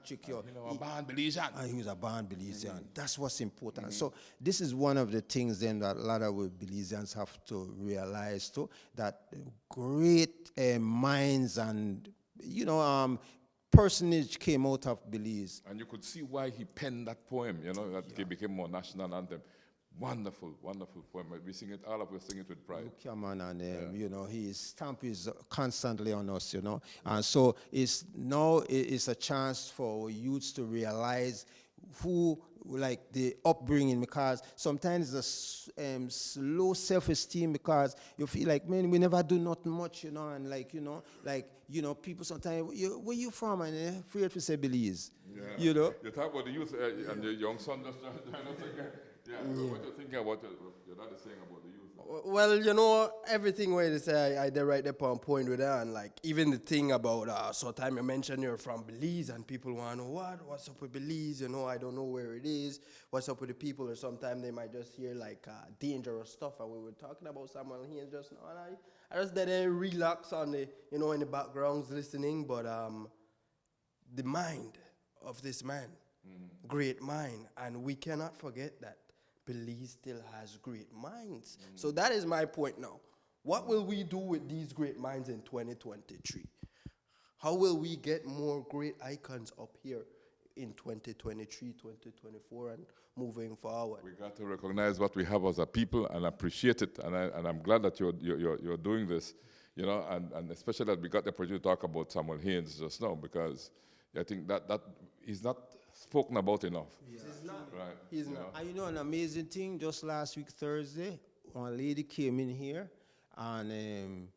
trick you. A born Belizean. And he was a born Belizean. That's what's important. So this is one of the things then that a lot of Belizeans have to realize too, that great minds and, personage came out of Belize. And you could see why he penned that poem, that became more national anthem. Wonderful, wonderful poem. We sing it, all of us sing it with pride. Look, man, and his stamp is constantly on us, And so it's a chance for youths to realize who, like the upbringing, because sometimes it's a low self-esteem because you feel like, man, we never do nothing much, and people sometimes, where you from? And they're afraid to say Belize, You talk about the youth and the young son just trying to think. What do you think about your dad is saying about the youth? Well, everything where they say, I right there on point with that, and like even the thing about time you mentioned you're from Belize and people want to know what's up with Belize, I don't know where it is, what's up with the people, or sometimes they might just hear like dangerous stuff, and we were talking about Samuel here just now, and I just let them relax on the, in the backgrounds listening, but the mind of this man, great mind, and we cannot forget that Belize still has great minds. So that is my point now. What will we do with these great minds in 2023? How will we get more great icons up here in 2023, 2024, and moving forward? We got to recognize what we have as a people and appreciate it. And I'm glad that you're doing this, and especially that we got the opportunity to talk about Samuel Haynes just now, because I think that is not spoken about enough. Yeah. He's not. Right. He's not. And an amazing thing, just last week, Thursday, one lady came in here, and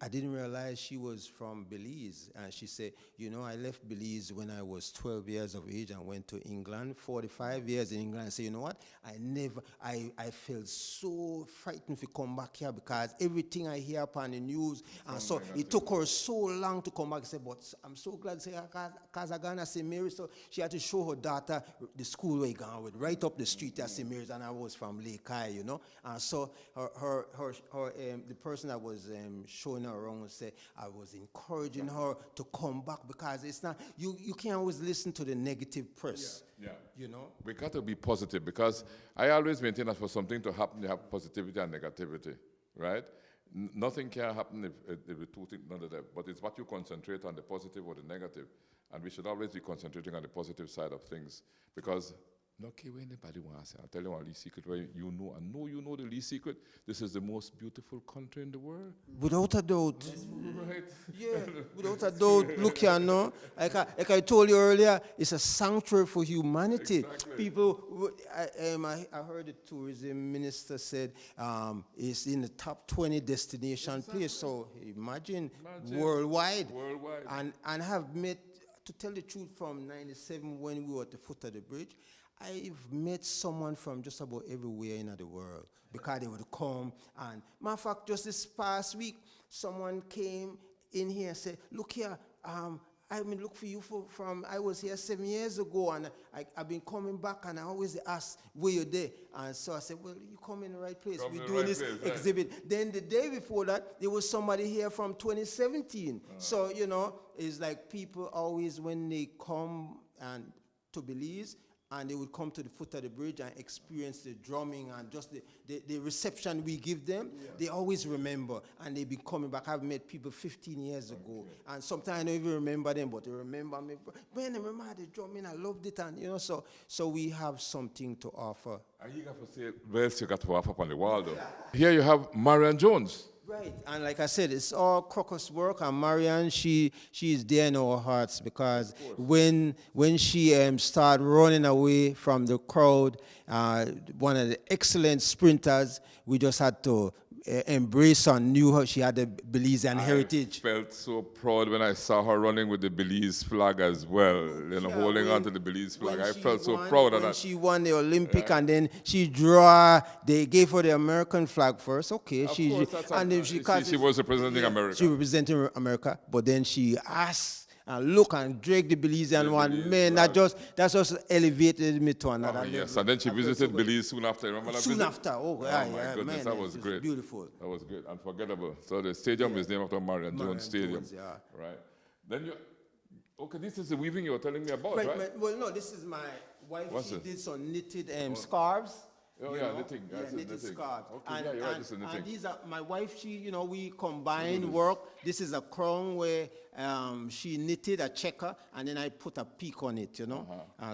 I didn't realize she was from Belize. And she said, I left Belize when I was 12 years of age and went to England, 45 years in England. I said, you know what? I felt so frightened to come back here because everything I hear upon the news, and so it took her so long to come back. I said, but I'm so glad, because I gone to St. Mary's. So she had to show her daughter the school where he gone with, right up the street at St. Mary's, and I was from Lake High, And so the person that was showing her around and say, I was encouraging her to come back, because it's not, you can't always listen to the negative press. We got to be positive, because I always maintain that for something to happen, you have positivity and negativity, right? Nothing can happen if the two things not there, but it's what you concentrate on, the positive or the negative. And we should always be concentrating on the positive side of things, because no care what anybody wants. I'll tell you one least secret where you know, and know you know the least secret. This is the most beautiful country in the world. Without a doubt. Right. Yeah, without a doubt. Look here, no? Like I told you earlier, it's a sanctuary for humanity. Exactly. People, I heard the tourism minister said it's in the top 20 destination place. So imagine worldwide. And have met, to tell the truth, from 97 when we were at the foot of the bridge, I've met someone from just about everywhere in the world, because they would come. And matter of fact, just this past week, someone came in here and said, look here, I've been looking for you from I was here 7 years ago, and I've been coming back, and I always ask where you're there. And so I said, well, you come in the right place. We're doing this exhibit. Right. Then the day before that, there was somebody here from 2017. So, it's like people always, when they come to Belize, and they would come to the foot of the bridge and experience the drumming and just the reception we give them, they always remember, and they be coming back. I've met people 15 years ago, and sometimes I don't even remember them, but they remember me. Man, I remember the drumming, I loved it, and so we have something to offer. And you got to say, what else you got to offer on the wall, though? Here you have Raymond Jones. Right, and like I said, it's all Crocus work, and Marianne, she is there in our hearts, because when she started running away from the crowd, one of the excellent sprinters, we just had to embrace her, knew her, she had the Belizean heritage. I felt so proud when I saw her running with the Belize flag as well, holding on to the Belize flag. I felt so proud of that. She won the Olympic, and then they gave her the American flag first. Okay, she was representing America. She represented America, but then she asked, and look and drag the Belizean one. Man, right. that just elevated me to another level. Yes, and then she visited Belize soon after. Remember that Soon visit? after, Oh yeah, my goodness, man, that was it's great. beautiful. That was great, unforgettable. So the stadium is named after Marion Jones Stadium. Jones, yeah. Right. Then you, okay, this is the weaving you were telling me about, right? Well, no, this is my wife. What's she it? did some knitted scarves. Oh, you yeah, know? knitting. Yeah, That's it, knitted knitting. scarves. Okay, And, yeah, you're right, and, this is knitting. and these are my wife. She, we combine work. This is a crown where she knitted a checker, and then I put a peak on it.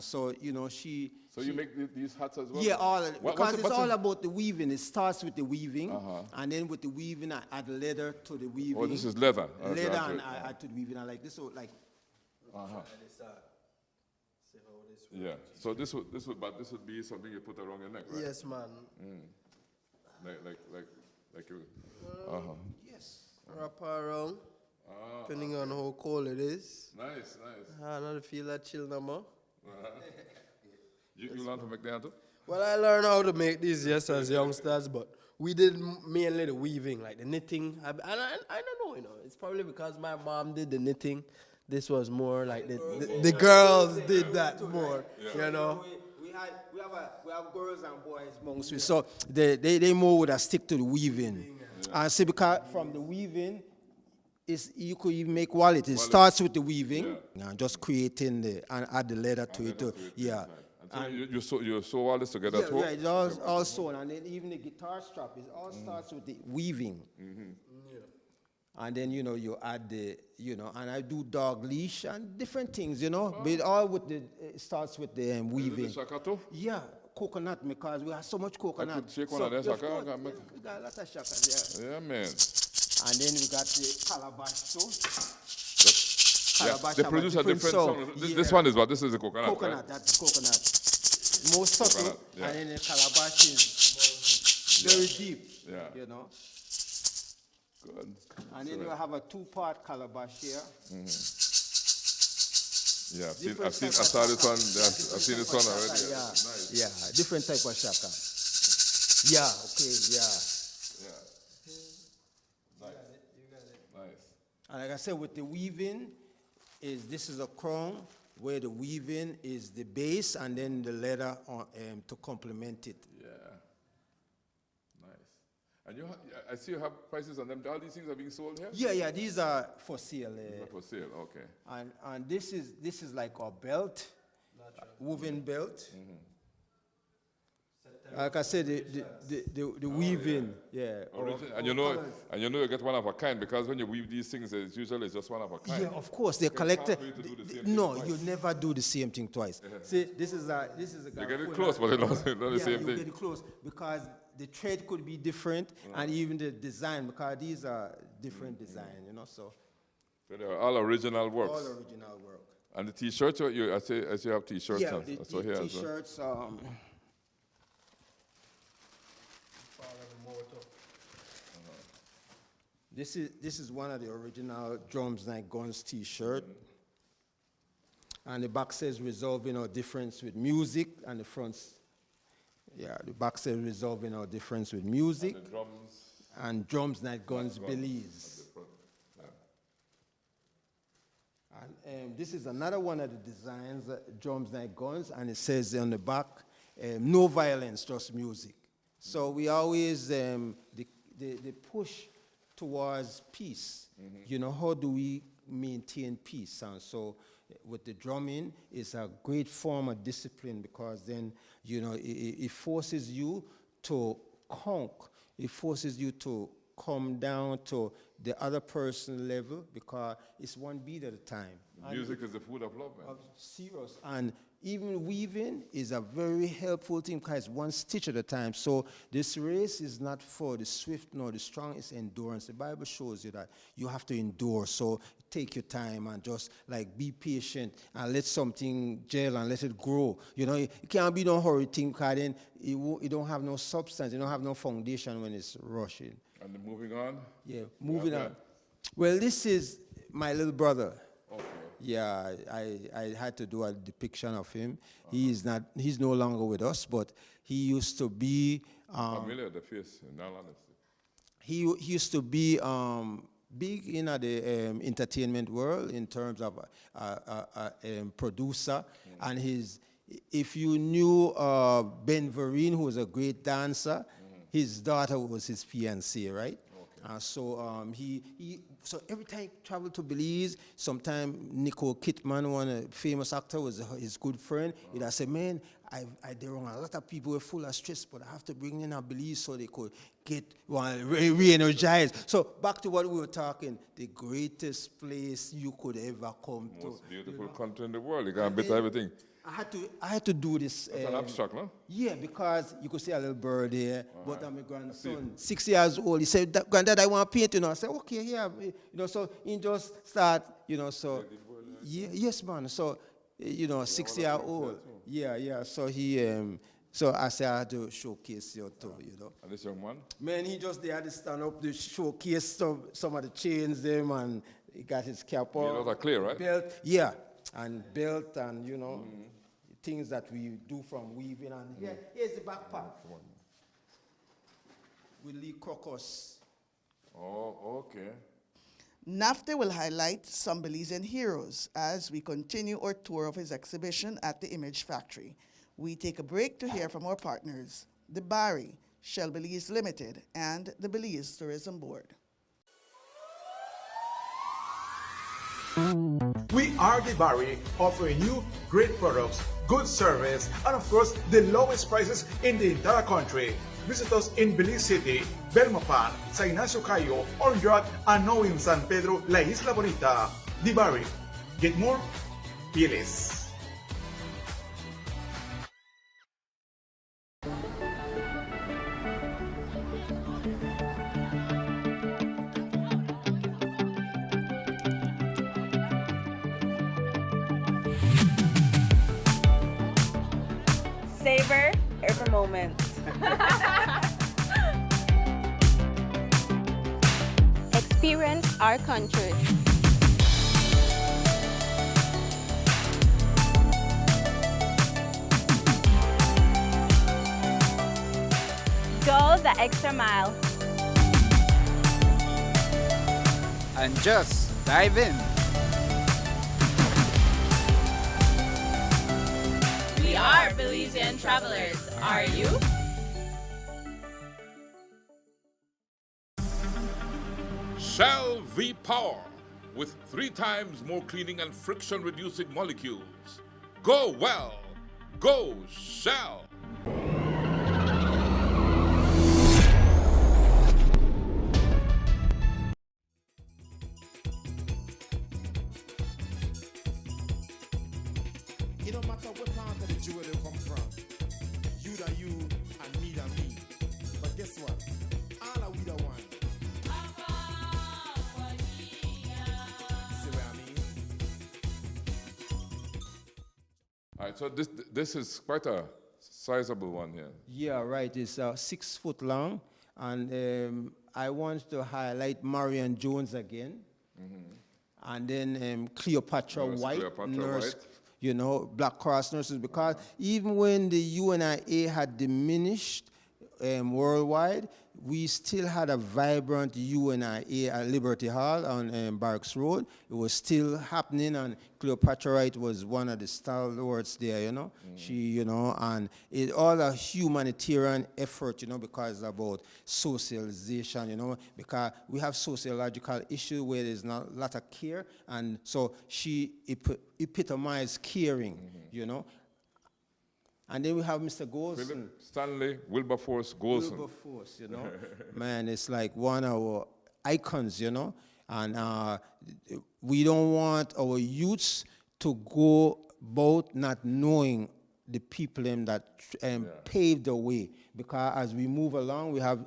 So she. So you make these hats as well? Yeah, because it's all about the weaving. It starts with the weaving, and then with the weaving, I add leather to the weaving. Oh, this is leather. Leather, and I add to the weaving. I like this, so like. Yeah. So this would be something you put around your neck, right? Yes, man. Like you. Yes. Wrap around, depending on how cold it is. Nice. I don't feel that chill no more. You learn to make the hand too? Well, I learned how to make these as youngsters, but we did mainly the weaving, like the knitting. I don't know, it's probably because my mom did the knitting. This was more like the girls did that more, We have girls and boys amongst us, so they more would have stick to the weaving. And see, because from the weaving, you could even make wallet. It starts with the weaving, and just creating and add the leather to it. Yeah. And so you sew all this together at home? Yeah, it's all sewn, and then even the guitar strap, it all starts with the weaving. And then, you add and I do dog leash and different things, but it all it starts with the weaving. Is it the shaka too? Yeah, coconut, because we have so much coconut. I could shake one of them shaka. We got a lot of shaka, yeah. Yeah, man. And then we got the calabash too. They produce a different song. This one is what? This is the coconut, Coconut, right? that's coconut. More subtle, yeah. and then the calabash is very deep, Yeah. Good. And then you have a two-part calabash here. Yeah, I saw this one. I've seen this one already. Yeah, Nice. yeah, different type of shaka. Yeah, okay, yeah. Nice. And like I said, with the weaving, this is a crown where the weaving is the base and then the leather to complement it. Yeah. Nice. And I see you have prices on them. All these things are being sold here? Yeah, these are for sale. These are for sale, okay. And this is like a belt, woven belt. Like I said, the weaving, yeah. And you get one of a kind, because when you weave these things, it's usually just one of a kind. Yeah, of course, they're collected. It's hard for you to do the same thing No, twice. you never do the same thing twice. See, this is a guy. You get it close, but it's not the same you thing. get it close because the thread could be different, and even the design, because these are different design, so. So they're all original works. All original work. And the T-shirts, I see you have T-shirts. Yeah, and the so here as well. T-shirts. This is one of the original Drums Night Guns T-shirt, and the back says resolving our difference with music, and the front, the back says resolving our difference with music, And the drums. and Drums Night Guns Belize. And this is another one of the designs, Drums Night Guns, and it says on the back, no violence, just music. So we always, the push towards peace. How do we maintain peace? And so with the drumming, it's a great form of discipline, because then, it forces you to conquer. It forces you to come down to the other person's level, because it's one beat at a time. Music is the food of love, man. Serious. And even weaving is a very helpful thing, because one stitch at a time. So this race is not for the swift nor the strong, it's endurance. The Bible shows you that you have to endure. So take your time and just be patient and let something gel and let it grow. It can't be no hurry thing, because then it don't have no substance, it don't have no foundation when it's rushing. And moving on? Yeah, moving on. Well, this is my little brother. Okay. Yeah, I had to do a depiction of him. He's no longer with us, but he used to be... familiar, the face, in all honesty. He used to be big in the entertainment world in terms of producer, and if you knew Ben Vereen, who was a great dancer, his daughter was his fiancée, right? So so every time he traveled to Belize, sometime Nicole Kidman, one famous actor, was his good friend. He'd have said, man, I did wrong. A lot of people were full of stress, but I have to bring in a Belize so they could get re-energized. So back to what we were talking, the greatest place you could ever come to. Most beautiful country in the world. You got beat everything. I had to do this. That's an abstract, no? Yeah, because you could see a little bird there. But my grandson, 6 years old, he said, Granddad, I want to paint, I said, okay, yeah. So he just start, so, yeah, yes, man. So, 6 years old. Yeah. So so I said I had to showcase you too, And this young man? Man, he just there to stand up to showcase some of the chains them, and he got his cap on. Those are clear, right? Belt, yeah. And belt and, things that we do from weaving. And here's the backpack. With Lee Crocus. Oh, okay. Naphty will highlight some Belizean heroes as we continue our tour of his exhibition at the Image Factory. We take a break to hear from our partners, the Bari, Shell Belize Limited, and the Belize Tourism Board. We are the Barry, offering you great products, good service, and of course, the lowest prices in the entire country. Visit us in Belize City, Belmopan, San Ignacio Cayo, Orange, and now in San Pedro, La Isla Bonita. The Barry. Get more? Be less. Savor every moment. Experience our country. Go the extra mile. And just dive in. We are Belizean travelers. Are you? Shell V-Power with 3 times more cleaning and friction-reducing molecules. Go well. Go Shell. It don't matter what part of the jewel they come from. You da you and me da me. But guess what? All are we the one. See what I mean? All right, so this is quite a sizable one here. Yeah, right. It's 6 foot long. And I want to highlight Raymond Jones again. And then Cleopatra White, nurse, White. Black Cross nurses, because even when the UNIA had diminished worldwide, we still had a vibrant UNIA at Liberty Hall on Barracks Road. It was still happening, and Cleopatra White was one of the stalwarts there, She, and it all a humanitarian effort, because it's about socialization, because we have sociological issues where there's not a lot of care, and so she epitomized caring, And then we have Mr. Golson. Philip Stanley Wilberforce Golson. Wilberforce, Man, it's like one of our icons, And we don't want our youths to go about not knowing the people that paved the way. Because as we move along, we have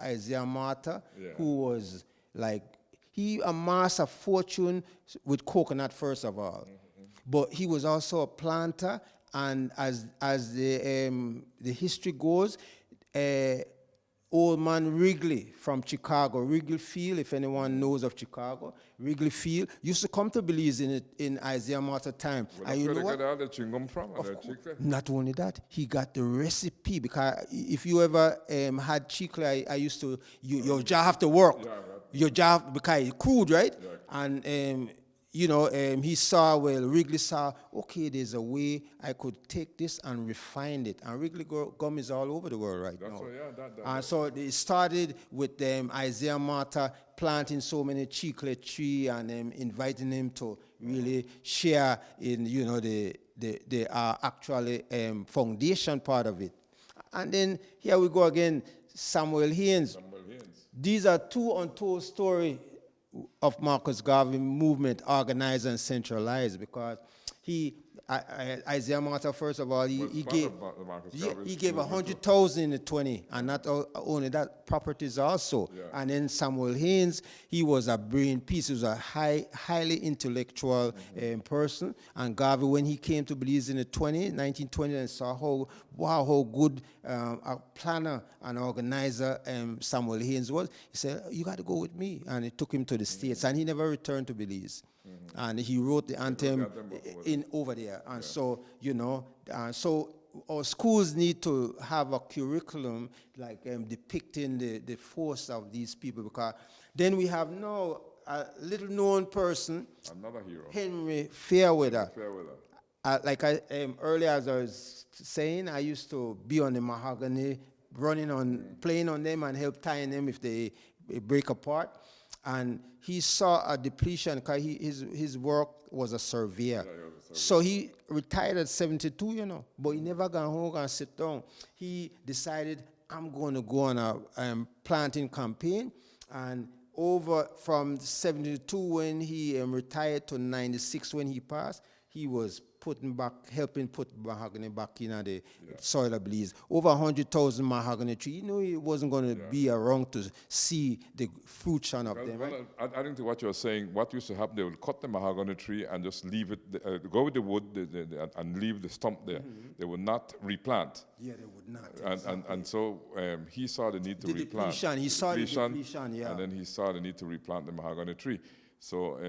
Isaiah Martha, who was like, he amassed a fortune with coconut, first of all. But he was also a planter. And as the history goes, old man Wrigley from Chicago, Wrigley Field, if anyone knows of Chicago, Wrigley Field used to come to Belize in Isaiah Martha time. Well, and you know what? All the chewing from? Not only that, he got the recipe, because if you ever had chicle, I used to, you just have to work. your job, because it's crude, right? Yeah. And, you know, he saw, well, Wrigley saw, okay, there's a way I could take this and refine it. And Wrigley gum is all over the world right now. And so it started with Isaiah Martha planting so many chicle tree and inviting him to really share in, you know, the actually foundation part of it. And then here we go again, Samuel Haynes. These are two untold stories of Marcus Garvey movement, organized and centralized, because Isaiah Martha, first of all, he gave 100,000 in the 20, and not only that, properties also. Yeah. And then Samuel Haynes, he was a brain piece. He was a highly intellectual person. And Garvey, when he came to Belize in the 1920, and saw how good a planner and organizer Samuel Haynes was, he said, you got to go with me. And it took him to the States, and he never returned to Belize. And he wrote the anthem over there. And so, you know, so our schools need to have a curriculum like depicting the force of these people, because then we have now a little known person, another hero, Henry Fairweather. Like earlier, as I was saying, I used to be on the mahogany, playing on them and help tying them if they break apart. And he saw a depletion because his work was a surveyor. So he retired at 72, you know, but he never got home and sit down. He decided, I'm going to go on a planting campaign. And over from 72 when he retired to 96 when he passed, he was helping put mahogany back in the soil of Belize. Over 100,000 mahogany trees. You know, he wasn't going to be around to see the fruition of them, right? Adding to what you're saying, what used to happen, they would cut the mahogany tree and just leave it, go with the wood and leave the stump there. They would not replant. Yeah, they would not. And so he saw the need to replant. He saw the depletion, yeah. And then he saw the need to replant the mahogany tree. So,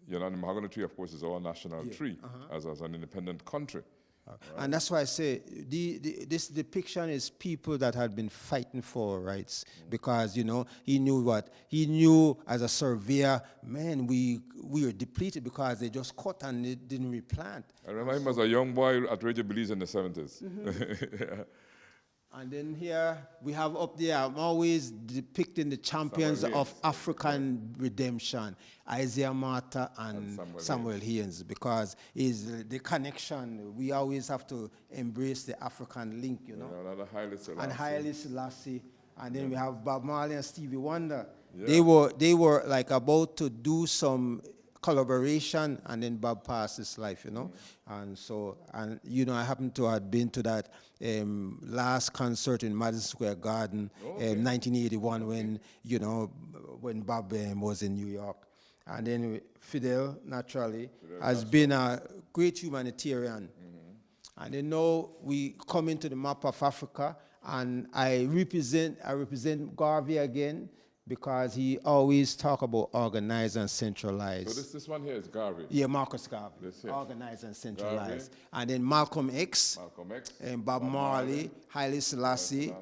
you know, the mahogany tree, of course, is our national tree as an independent country. Right. And that's why I say this depiction is people that had been fighting for rights, because, you know, he knew what? He knew as a surveyor, man, we were depleted because they just cut and they didn't replant. I remember him as a young boy at Radio Belize in the 70s. Yeah. And then here we have up there, I'm always depicting the champions of African redemption, Isaiah Martha and Samuel Haynes, because is the connection. We always have to embrace the African link, you know. And Haile Selassie. And then we have Bob Marley and Stevie Wonder. Yeah. They were like about to do some collaboration, and then Bob passed his life, you know. And so, and you know, I happened to have been to that last concert in Madison Square Garden, 1981, when, you know, when Bob was in New York. And then Fidel, naturally, has been a great humanitarian. And then now we come into the map of Africa, and I represent Garvey again, because he always talk about organized and centralized. So this one here is Garvey. Yeah, Marcus Garvey. Organized and centralized. Garvey. And then Malcolm X. And Bob Marley, Haile Selassie,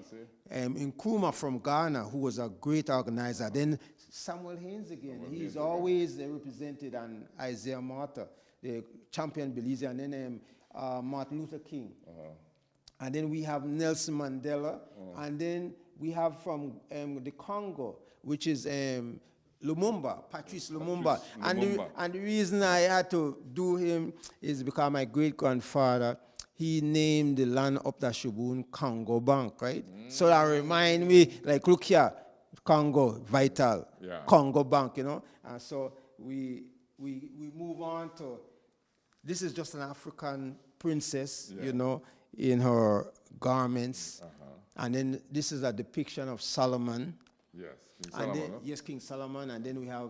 Nkrumah from Ghana, who was a great organizer. Then Samuel Haynes again. He's always represented, and Isaiah Martha, the champion Belize, and then Martin Luther King. And then we have Nelson Mandela, and then we have from the Congo, which is Lumumba, Patrice Lumumba. And the reason I had to do him is because my great-grandfather, he named the land up the Shubun Congo Bank, right? So that remind me, like, look here, Congo, vital, Congo Bank, you know? And so we move on to, this is just an African princess, you know, in her garments. And then this is a depiction of Solomon. Yes, King Solomon. Then, yes, King Solomon. And then we have...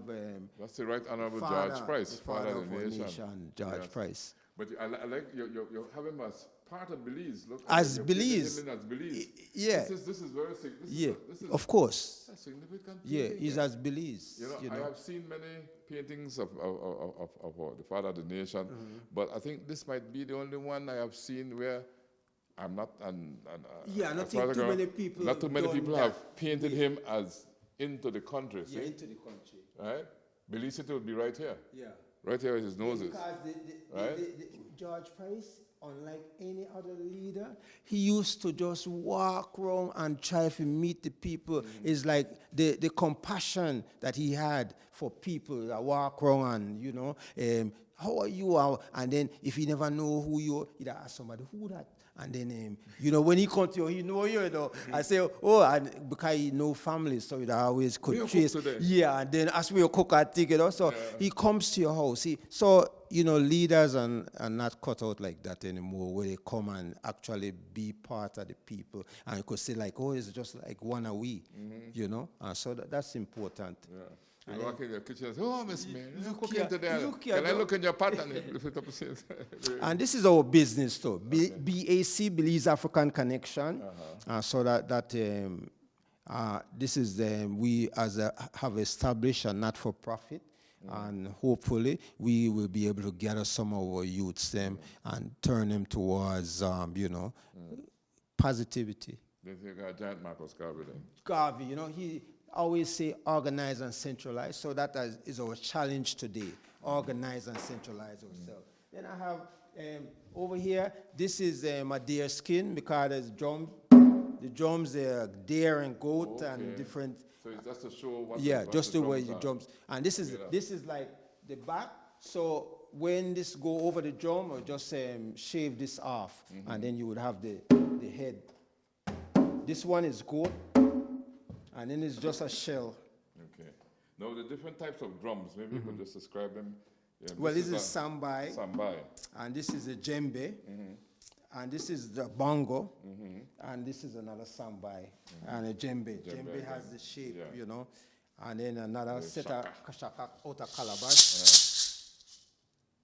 that's the Right Honorable George Price, Father of the Nation. George Price. But I like you're having as part of Belize. Look, as Belize. As Belize. Yeah. This is very significant. This is of course. A significant yeah, he's as Belize. You know, I have seen many paintings of the Father of the Nation, but I think this might be the only one I have seen where I'm not, not too many people have painted him as into the country, see? Yeah, into the country. Right? Belize City would be right here. Yeah. Right here where his nose is. Because Right? George Price, unlike any other leader, he used to just walk around and try to meet the people. It's like the compassion that he had for people that walk around and, you know, how are you? And then if he never know who you are, he'd ask somebody, who that? And then, you know, when he come to you, he know you, you know. I say, oh, and because he know family, so he always could trace. Yeah, and then as we cook, I think, you know. So he comes to your house. So, you know, leaders are not cut out like that anymore, where they come and actually be part of the people. And you could say, like, oh, it's just like one a week, you know. And so that's important. Yeah. You walk in your kitchen and say, oh, Miss Mary, look cook here, into there. look here, Can I look in your pot and lift it up? And this is our business too. BAC, Belize African Connection. So this is we have established a not-for-profit, and hopefully we will be able to gather some of our youths and turn them towards you know, positivity. They got a giant Marcus Garvey then. Garvey, you know, he always say organize and centralize. So that is our challenge today. Organize and centralize ourselves. Then I have over here, this is my deer skin because there's drum. The drums are deer and goat and different. So it's just to show what just the way you drums. And this is like the back. So when this go over the drum, or just shave this off, and then you would have the head. This one is goat. And then it's just a shell. Okay. Now the different types of drums, maybe you could just describe them. Yeah, well, this is sambai. Sambai. And this is a djembe. And this is the bongo. And this is another sambai. And a djembe. Djembe has the shape, you know. And then another set of kashaka out of calabash.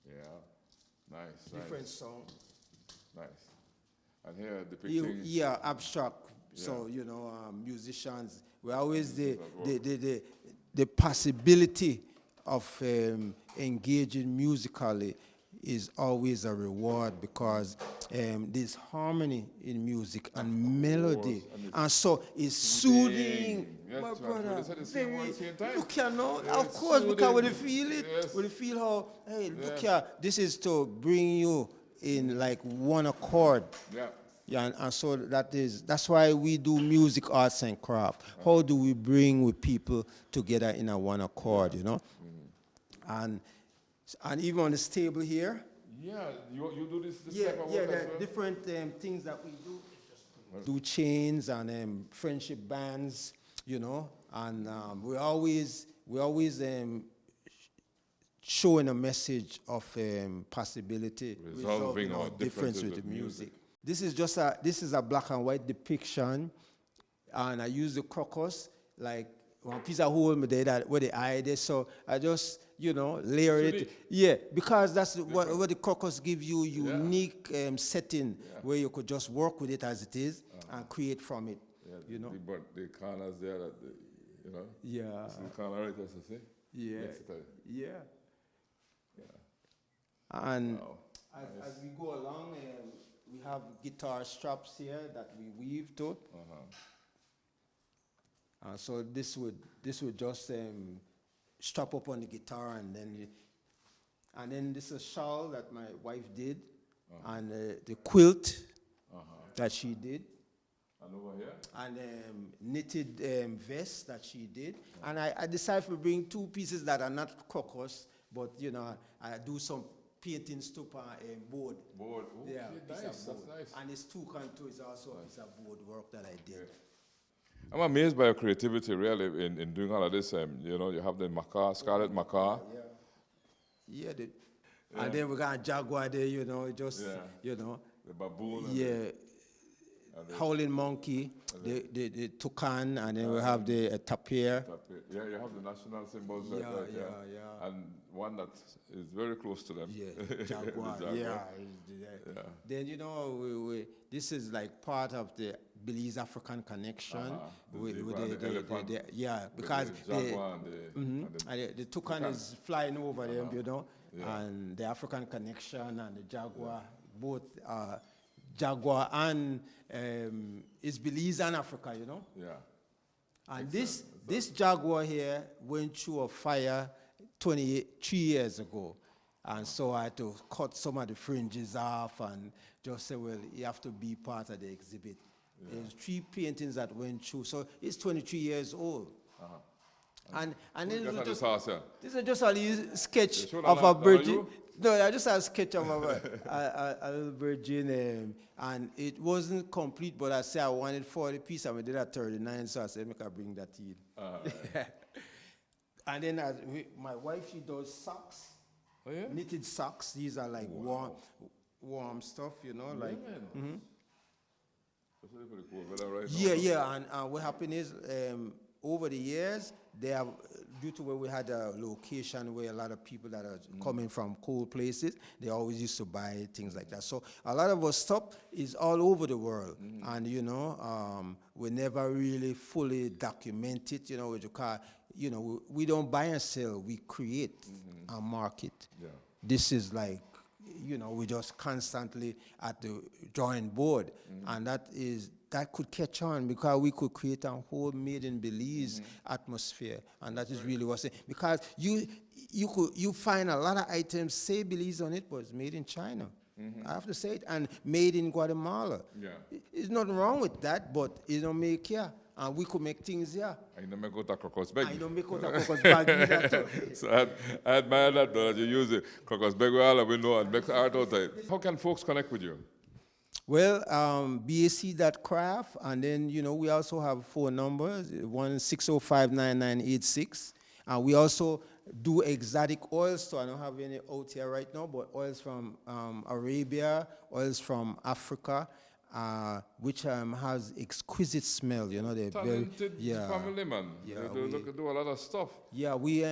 Yeah. Nice. Different song. Nice. And here depicting. Yeah, abstract. So, you know, musicians, we always the possibility of engaging musically is always a reward, because there's harmony in music and melody, and so it's soothing. My brother, very, look here, no, of course, because when you feel it, when you feel how, hey, look here, this is to bring you in like one accord. Yeah, and so that's why we do music, arts, and craft. How do we bring with people together in a one accord, you know? And even on this table here. Yeah, you do this type of work as well? Different things that we do. Do chains and friendship bands, you know, and we always showing a message of possibility, resolving our difference with the music. This is a black and white depiction, and I use the crocus like one piece of hole there where the eye is. So I just, you know, layer it. Yeah, because that's what the crocus gives you, unique setting where you could just work with it as it is and create from it. Yeah, you know. The corners there, you know. Yeah. This is the corner right, as I say. Yeah. And as we go along, we have guitar straps here that we weave to. So this would just strap up on the guitar, and then this is a shawl that my wife did, and the quilt that she did. And over here? And knitted vest that she did. And I decided to bring two pieces that are not crocus, but, you know, I do some painting stuff on board. Board. Okay, yeah, nice. That's nice. And it's two canto is also a piece of board work that I did. Yeah. I'm amazed by your creativity, really, in doing all of this. You know, you have the macaw, scarlet macaw. Yeah. And then we got a jaguar there, you know, you know. The baboon. Howling monkey, the toucan, and then we have the tapir. Yeah, you have the national symbols. Yeah. And one that is very close to them. Yeah, jaguar. Then, you know, this is like part of the Belize African connection. Because the toucan is flying over them, you know, and the African connection and the jaguar, both jaguar and is Belize and Africa, you know. Yeah. And this Jaguar here went through a fire 3 years ago. And so I had to cut some of the fringes off and just say, well, you have to be part of the exhibit. There's 3 paintings that went through. So it's 23 years old. And this is just a little sketch of a virgin. No, I just had a sketch of a little virgin, and it wasn't complete, but I said I wanted 40 pieces, and we did at 39, so I said, make I bring that in. And then my wife, she does socks, knitted socks. These are like warm stuff, you know, like. And what happened is, over the years, they have, due to where we had a location where a lot of people that are coming from cold places, they always used to buy things like that. So a lot of our stuff is all over the world. And, you know, we never really fully document it, you know, we don't buy and sell, we create and market. This is like, you know, we just constantly at the drawing board. And that could catch on because we could create a whole made in Belize atmosphere, and that is really what's it. Because you find a lot of items say Belize on it, but it's made in China. I have to say it, and made in Guatemala. There's nothing wrong with that, but it don't make here. And we could make things here. I don't make out a crocus bag. I don't make out a crocus bag either too. So I admire that, brother. You use the crocus bag well, we know, and make art out of it. How can folks connect with you? Well, BAC.craft, and then, you know, we also have 4 numbers, 1-605-9986. And we also do exotic oils, so I don't have any out here right now, but oils from Arabia, oils from Africa, which has exquisite smell, you know. They're talented family, man. They do a lot of stuff. Yeah, we,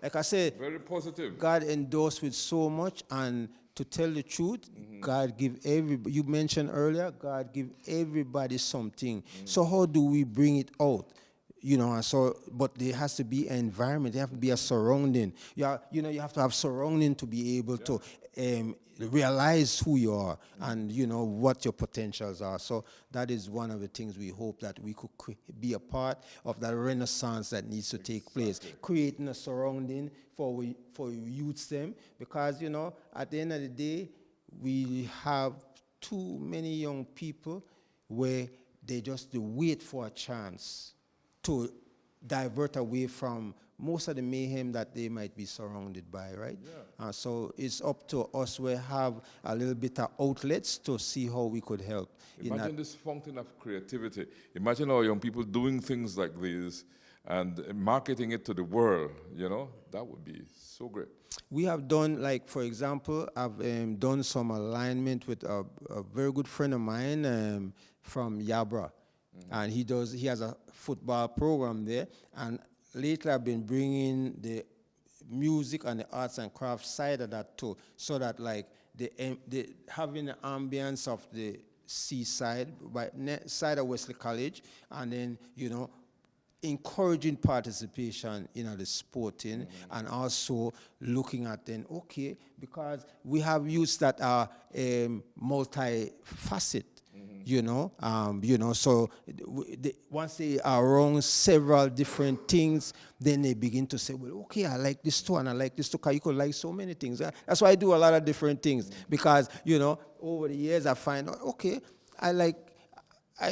like I said, very positive. God endorsed with so much, and to tell the truth, God give everybody, you mentioned earlier, God give everybody something. So how do we bring it out? You know, and so, but there has to be an environment, there have to be a surrounding. You know, you have to have surrounding to be able to realize who you are and, you know, what your potentials are. So that is one of the things we hope that we could be a part of that renaissance that needs to take place, creating a surrounding for youths them, because, you know, at the end of the day, we have too many young people where they just wait for a chance to divert away from most of the mayhem that they might be surrounded by, right? So it's up to us. We have a little bit of outlets to see how we could help. Imagine this fountain of creativity. Imagine our young people doing things like these and marketing it to the world, you know? That would be so great. We have done, like, for example, I've done some alignment with a very good friend of mine from Yabra. And he has a football program there. And lately I've been bringing the music and the arts and crafts side of that too, so that, like, the having the ambience of the seaside, by side of Wesley College, and then, you know, encouraging participation in the sporting, and also looking at then, okay, because we have youths that are multifaceted. You know, so once they are around several different things, then they begin to say, well, okay, I like this too, and I like this too, because you could like so many things. That's why I do a lot of different things, because, you know, over the years I find, okay, I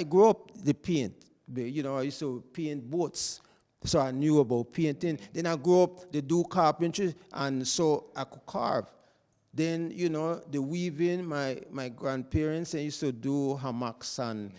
grew up the paint. You know, I used to paint boats, so I knew about painting. Then I grew up to do carpentry, and so I could carve. Then, you know, the weaving, my grandparents, they used to do hammocks and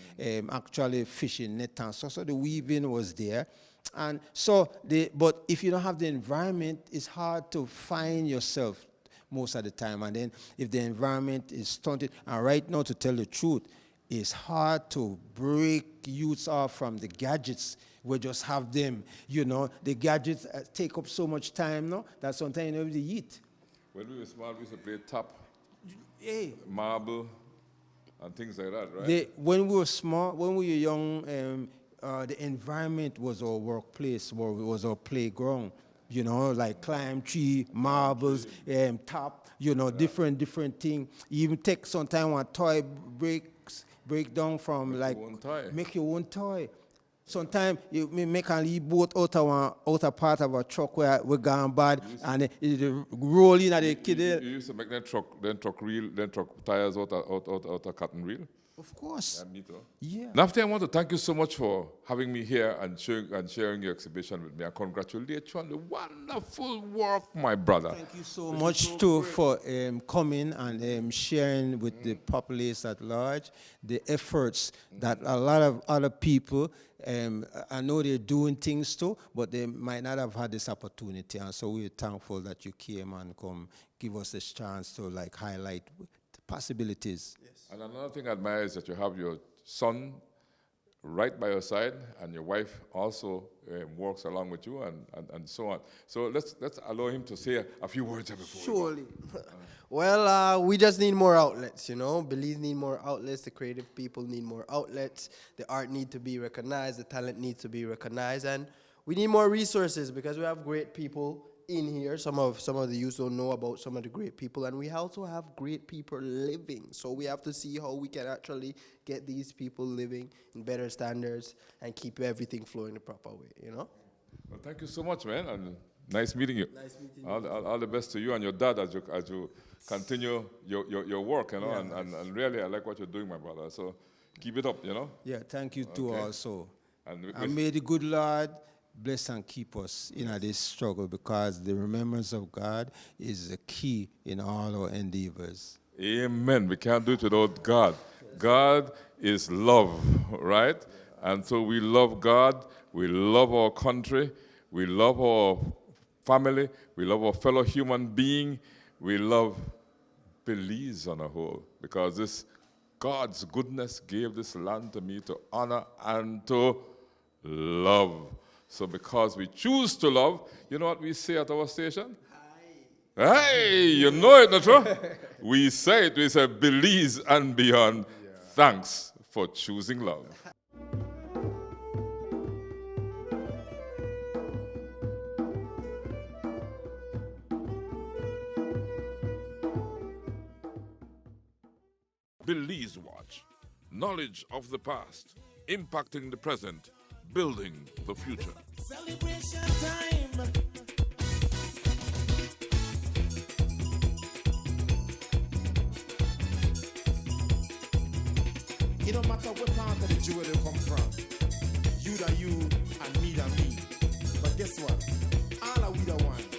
actually fishing net and so the weaving was there. And so, but if you don't have the environment, it's hard to find yourself most of the time. And then if the environment is stunted, and right now, to tell the truth, it's hard to break youths off from the gadgets. We just have them, you know, the gadgets take up so much time now that sometimes you know they eat. When we were small, we used to play top, marble, and things like that, right? When we were small, when we were young, the environment was our workplace, was our playground. You know, like climb tree, marbles, top, you know, different things. Even take some time when a toy break down from, like, make your own toy. Sometimes you may make a leave boat out of part of a truck where we gone bad and it roll in at the kid. You used to make that truck tires out of cotton reel? Of course. Yeah, me too. Yeah. Naphty, I want to thank you so much for having me here and sharing your exhibition with me. I congratulate you on the wonderful work, my brother. Thank you so much too for coming and sharing with the populace at large the efforts that a lot of other people, I know they're doing things too, but they might not have had this opportunity. And so we're thankful that you came and come give us this chance to like highlight the possibilities. Yes. And another thing I admire is that you have your son right by your side, and your wife also works along with you, and so on. So let's allow him to say a few words before. Surely. Well, we just need more outlets, you know. Belize need more outlets. The creative people need more outlets. The art need to be recognized. The talent needs to be recognized, and we need more resources because we have great people in here. Some of the youth don't know about some of the great people, and we also have great people living. So we have to see how we can actually get these people living in better standards and keep everything flowing the proper way, you know? Well, thank you so much, man, and nice meeting you. Nice meeting you. All the best to you and your dad as you continue your work, you know, Yeah, and really I like what you're doing, my brother. So keep it up, you know. Yeah, thank you too also. And may the good Lord bless and keep us in this struggle, because the remembrance of God is the key in all our endeavors. Amen. We can't do it without God. God is love, right? And so we love God, we love our country, we love our family, we love our fellow human being, we love Belize on a whole, because this God's goodness gave this land to me to honor and to love. So because we choose to love, you know what we say at our station? Hi. Hey, you know it, not true? We say Belize and beyond. Yeah. Thanks for choosing love. Belize Watch. Knowledge of the past, impacting the present, building the future. Celebration time. It don't matter what part of the jewel you come from. You and me. But guess what? All are we the one.